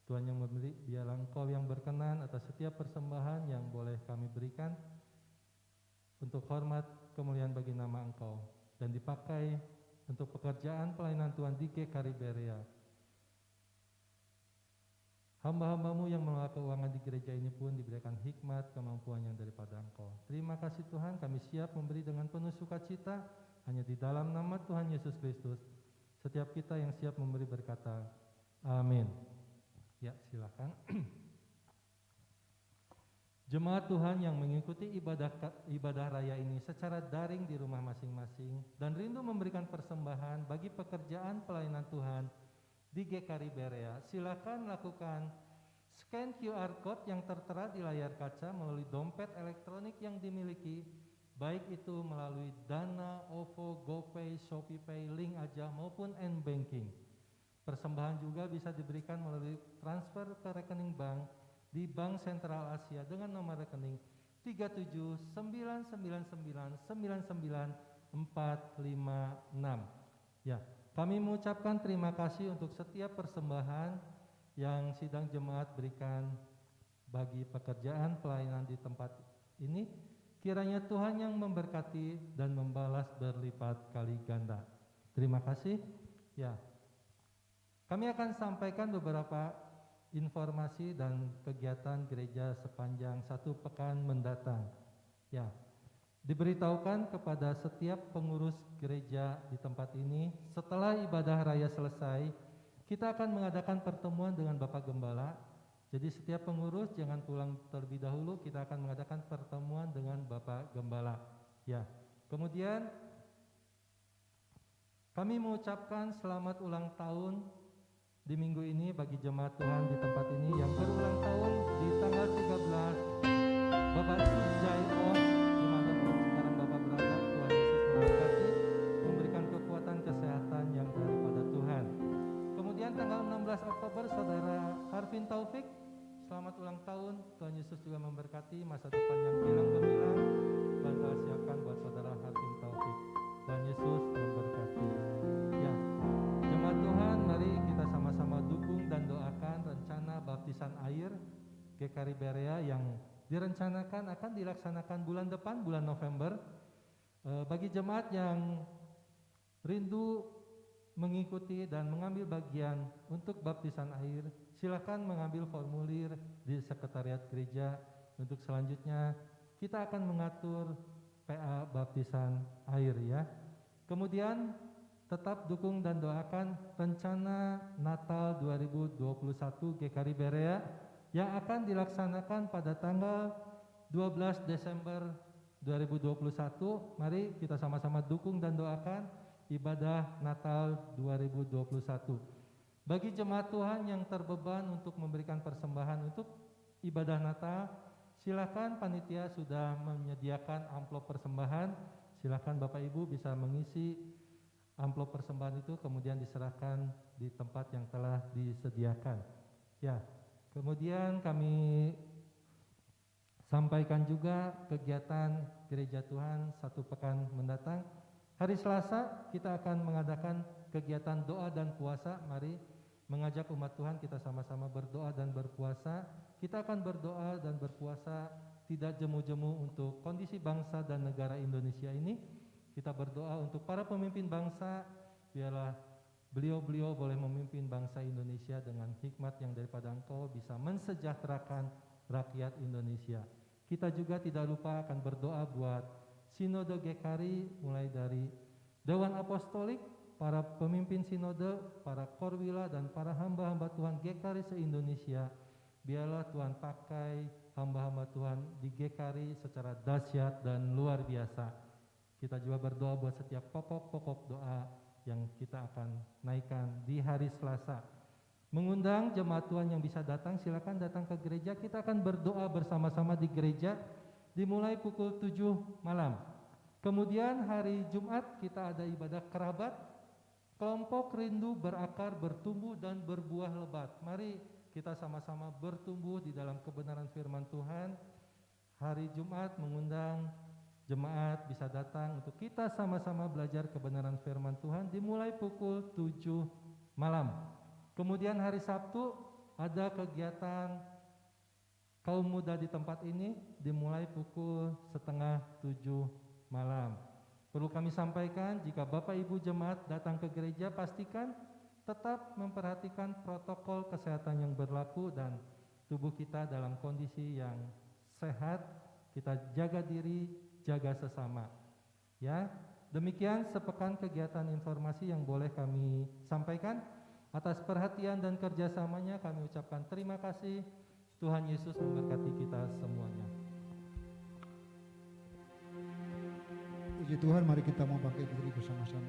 Tuhan yang memberi, biarlah Engkau yang berkenan atas setiap persembahan yang boleh kami berikan untuk hormat kemuliaan bagi nama Engkau dan dipakai untuk pekerjaan pelayanan Tuhan di GKRI Berea. Hamba-hamba-Mu yang mengelola keuangan di gereja ini pun diberikan hikmat kemampuan yang daripada Engkau. Terima kasih Tuhan, kami siap memberi dengan penuh sukacita hanya di dalam nama Tuhan Yesus Kristus. Setiap kita yang siap memberi berkata, amin. Ya, silakan. Jemaat Tuhan yang mengikuti ibadah raya ini secara daring di rumah masing-masing dan rindu memberikan persembahan bagi pekerjaan pelayanan Tuhan di GKRI Berea, silakan lakukan scan QR Code yang tertera di layar kaca melalui dompet elektronik yang dimiliki, baik itu melalui Dana, OVO, GoPay, ShopeePay, Link Aja maupun N-Banking. Persembahan juga bisa diberikan melalui transfer ke rekening bank di Bank Sentral Asia dengan nomor rekening 3799999456. Ya, kami mengucapkan terima kasih untuk setiap persembahan yang sidang jemaat berikan bagi pekerjaan pelayanan di tempat ini. Kiranya Tuhan yang memberkati dan membalas berlipat kali ganda. Terima kasih. Ya, kami akan sampaikan beberapa informasi dan kegiatan gereja sepanjang 1 pekan mendatang. Ya, diberitahukan kepada setiap pengurus gereja di tempat ini, setelah ibadah raya selesai, kita akan mengadakan pertemuan dengan Bapak Gembala. Jadi setiap pengurus jangan pulang terlebih dahulu, kita akan mengadakan pertemuan dengan Bapak Gembala. Ya, kemudian kami mengucapkan selamat ulang tahun di minggu ini bagi jemaat Tuhan di tempat ini yang berulang tahun di tanggal 13, Bapak Sujai Om, dimanapun sekarang Bapak berada, Tuhan Yesus memberkati, memberikan kekuatan kesehatan yang daripada Tuhan. Kemudian tanggal 16 Oktober Saudara Harvin Taufik, selamat ulang tahun, Tuhan Yesus juga memberkati, masa depan yang gilang gemilang, dan telah siapkan buat Saudara Harvin Taufik. Tuhan Yesus memberkati. Ya, jemaat Tuhan, mari kita sama-sama dukung dan doakan rencana baptisan air GKRI Berea yang direncanakan akan dilaksanakan bulan depan, bulan November. Bagi jemaat yang rindu mengikuti dan mengambil bagian untuk baptisan air, silakan mengambil formulir di sekretariat gereja. Untuk selanjutnya kita akan mengatur PA baptisan air ya. Kemudian tetap dukung dan doakan rencana Natal 2021 GKRI Berea yang akan dilaksanakan pada tanggal 12 Desember 2021. Mari kita sama-sama dukung dan doakan ibadah Natal 2021. Bagi jemaat Tuhan yang terbeban untuk memberikan persembahan untuk ibadah Natal, silakan panitia sudah menyediakan amplop persembahan. Silakan Bapak Ibu bisa mengisi amplop persembahan itu kemudian diserahkan di tempat yang telah disediakan. Ya, kemudian kami sampaikan juga kegiatan Gereja Tuhan 1 pekan mendatang. Hari Selasa kita akan mengadakan kegiatan doa dan puasa. Mari mengajak umat Tuhan kita sama-sama berdoa dan berpuasa. Kita akan berdoa dan berpuasa tidak jemu-jemu untuk kondisi bangsa dan negara Indonesia ini. Kita berdoa untuk para pemimpin bangsa, biarlah beliau-beliau boleh memimpin bangsa Indonesia dengan hikmat yang daripada Engkau bisa mensejahterakan rakyat Indonesia. Kita juga tidak lupa akan berdoa buat Sinode GKRI, mulai dari Dewan Apostolik, para pemimpin Sinode, para Korwila dan para hamba-hamba Tuhan GKRI se-Indonesia. Biarlah Tuhan pakai hamba-hamba Tuhan di GKRI secara dahsyat dan luar biasa. Kita juga berdoa buat setiap pokok-pokok doa yang kita akan naikkan di hari Selasa. Mengundang jemaat Tuhan yang bisa datang, silakan datang ke gereja. Kita akan berdoa bersama-sama di gereja dimulai pukul 7 malam. Kemudian hari Jumat kita ada ibadah kerabat kelompok rindu berakar, bertumbuh dan berbuah lebat. Mari kita sama-sama bertumbuh di dalam kebenaran firman Tuhan. Hari Jumat mengundang jemaat bisa datang untuk kita sama-sama belajar kebenaran firman Tuhan dimulai pukul 7 malam. Kemudian hari Sabtu ada kegiatan kaum muda di tempat ini dimulai pukul 6:30 malam. Perlu kami sampaikan, jika Bapak Ibu jemaat datang ke gereja, pastikan tetap memperhatikan protokol kesehatan yang berlaku dan tubuh kita dalam kondisi yang sehat. Kita jaga diri, jaga sesama. Ya, demikian sepekan kegiatan informasi yang boleh kami sampaikan. Atas perhatian dan kerjasamanya kami ucapkan terima kasih. Tuhan Yesus memberkati kita semuanya. Puji Tuhan, mari kita mau bangkit berdiri bersama-sama.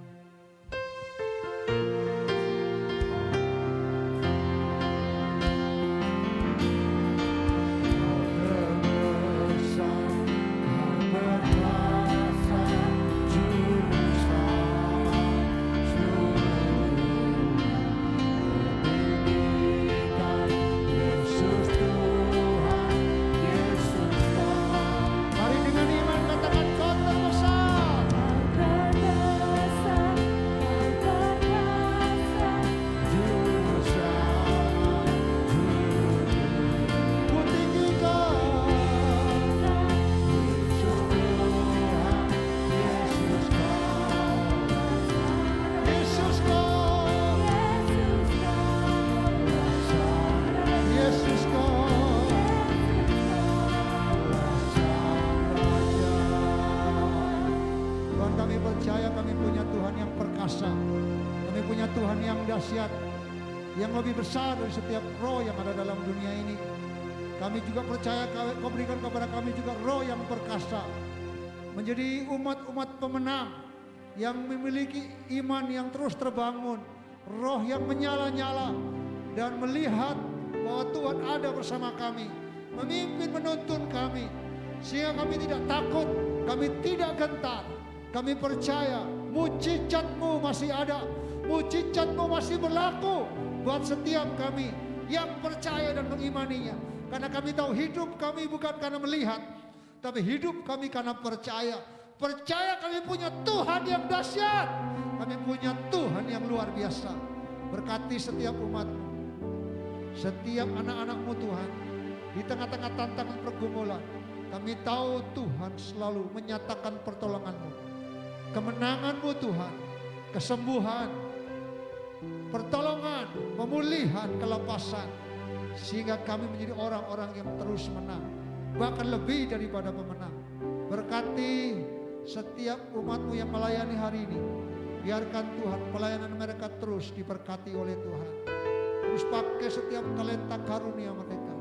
Mari dengan iman katakan kau terbesar. Ku tinggi kau, Yesus Tuhan, Yesus kau, Yesus kau. Tuhan, kami percaya kami punya Tuhan yang perkasa. Kami punya Tuhan yang dahsyat, yang lebih besar dari setiap roh yang ada dalam dunia ini. Kami juga percaya Kau berikan kepada kami juga roh yang perkasa, menjadi umat-umat pemenang yang memiliki iman yang terus terbangun, roh yang menyala-nyala dan melihat bahwa Tuhan ada bersama kami, memimpin menuntun kami, sehingga kami tidak takut, kami tidak gentar. Kami percaya mujizat-Mu masih ada, mujizat-Mu masih berlaku buat setiap kami yang percaya dan mengimaninya. Karena kami tahu hidup kami bukan karena melihat, tapi hidup kami karena percaya. Percaya kami punya Tuhan yang dahsyat, kami punya Tuhan yang luar biasa. Berkati setiap umat-Mu, setiap anak-anak-Mu Tuhan, di tengah-tengah tantangan pergumulan. Kami tahu Tuhan selalu menyatakan pertolongan-Mu, kemenangan-Mu Tuhan, kesembuhan, pertolongan, pemulihan, kelepasan, sehingga kami menjadi orang-orang yang terus menang, bahkan lebih daripada pemenang. Berkati setiap umat-Mu yang melayani hari ini. Biarkan Tuhan pelayanan mereka terus diberkati oleh Tuhan. Terus pakai setiap talenta karunia mereka,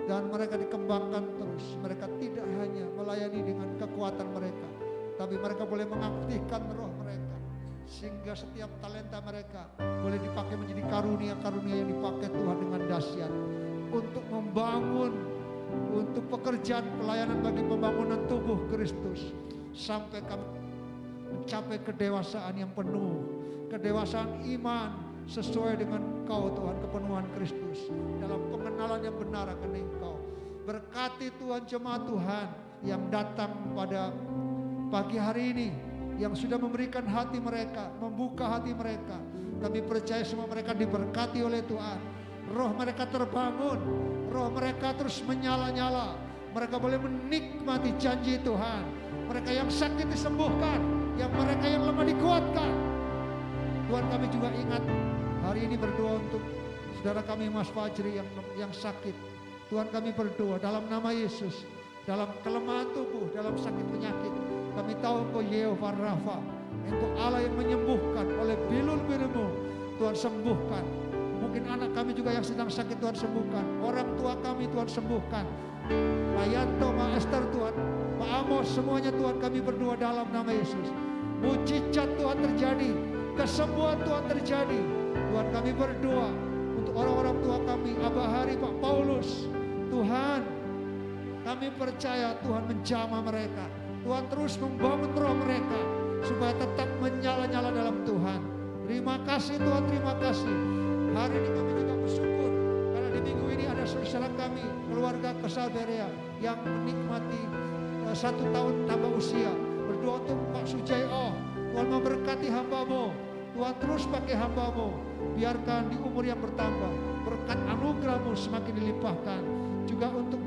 dan mereka dikembangkan terus. Mereka tidak hanya melayani dengan kekuatan mereka, tapi mereka boleh mengaktifkan roh mereka, sehingga setiap talenta mereka boleh dipakai menjadi karunia-karunia yang dipakai Tuhan dengan dahsyat untuk membangun, untuk pekerjaan pelayanan bagi pembangunan tubuh Kristus, sampai kami mencapai kedewasaan yang penuh, kedewasaan iman sesuai dengan Engkau Tuhan, kepenuhan Kristus dalam pengenalan yang benar akan Engkau. Berkati Tuhan jemaat Tuhan yang datang pada pagi hari ini, yang sudah memberikan hati mereka, membuka hati mereka. Kami percaya semua mereka diberkati oleh Tuhan. Roh mereka terbangun, roh mereka terus menyala-nyala. Mereka boleh menikmati janji Tuhan. Mereka yang sakit disembuhkan, yang mereka yang lemah dikuatkan. Tuhan, kami juga ingat hari ini berdoa untuk saudara kami Mas Fajri yang sakit. Tuhan, kami berdoa dalam nama Yesus, dalam kelemahan tubuh, dalam sakit penyakit. Kami tahu Engkau Yehovah Rafa, Engkau Allah yang menyembuhkan. Oleh bilur-bilur-Mu Tuhan sembuhkan. Mungkin anak kami juga yang sedang sakit Tuhan sembuhkan. Orang tua kami Tuhan sembuhkan. Pak Yanto, Pak Esther Tuhan, Pak Amos, semuanya Tuhan kami berdoa dalam nama Yesus. Mujizat Tuhan terjadi, kesembuhan Tuhan terjadi. Tuhan, kami berdoa untuk orang-orang tua kami, Abah Hari, Pak Paulus. Tuhan, kami percaya Tuhan menjamah mereka. Tuhan terus membangun roh mereka supaya tetap menyala-nyala dalam Tuhan. Terima kasih Tuhan, terima kasih. Hari ini kami juga bersyukur karena di minggu ini ada saudara kami, keluarga Kesal Berea yang menikmati 1 tahun tambah usia. Berdoa untuk Pak Sujai-Oh, Tuhan memberkati hamba-Mu. Tuhan terus pakai hamba-Mu. Biarkan di umur yang bertambah, berkat anugerah-Mu semakin dilimpahkan. Juga untuk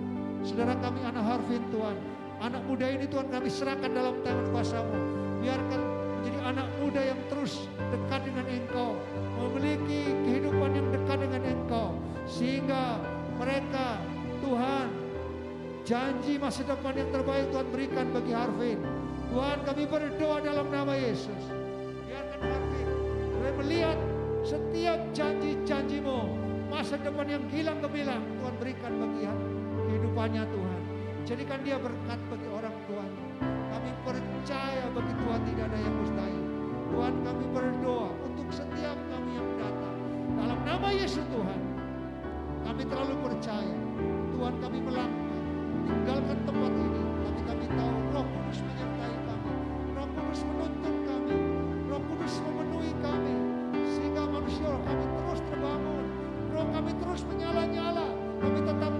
saudara kami Ana Harvin Tuhan, anak muda ini Tuhan kami serahkan dalam tangan kuasa-Mu. Biarkan menjadi anak muda yang terus dekat dengan Engkau, memiliki kehidupan yang dekat dengan Engkau, sehingga mereka Tuhan janji masa depan yang terbaik Tuhan berikan bagi Harvin. Tuhan kami berdoa dalam nama Yesus, biarkan Harvin boleh melihat setiap janji-janji-Mu, masa depan yang gilang gemilang Tuhan berikan bagi kehidupannya Tuhan. Jadikan dia berkat bagi orang tuanya. Kami percaya bagi Tuhan tidak ada yang mustahil. Tuhan kami berdoa untuk setiap kami yang datang. Dalam nama Yesus Tuhan, kami terlalu percaya. Tuhan kami melangkah, tinggalkan tempat ini. Tapi kami tahu Roh Kudus menyertai kami. Roh Kudus menuntun kami. Roh Kudus memenuhi kami. Sehingga manusia kami terus terbangun. Roh kami terus menyala-nyala. Kami tetap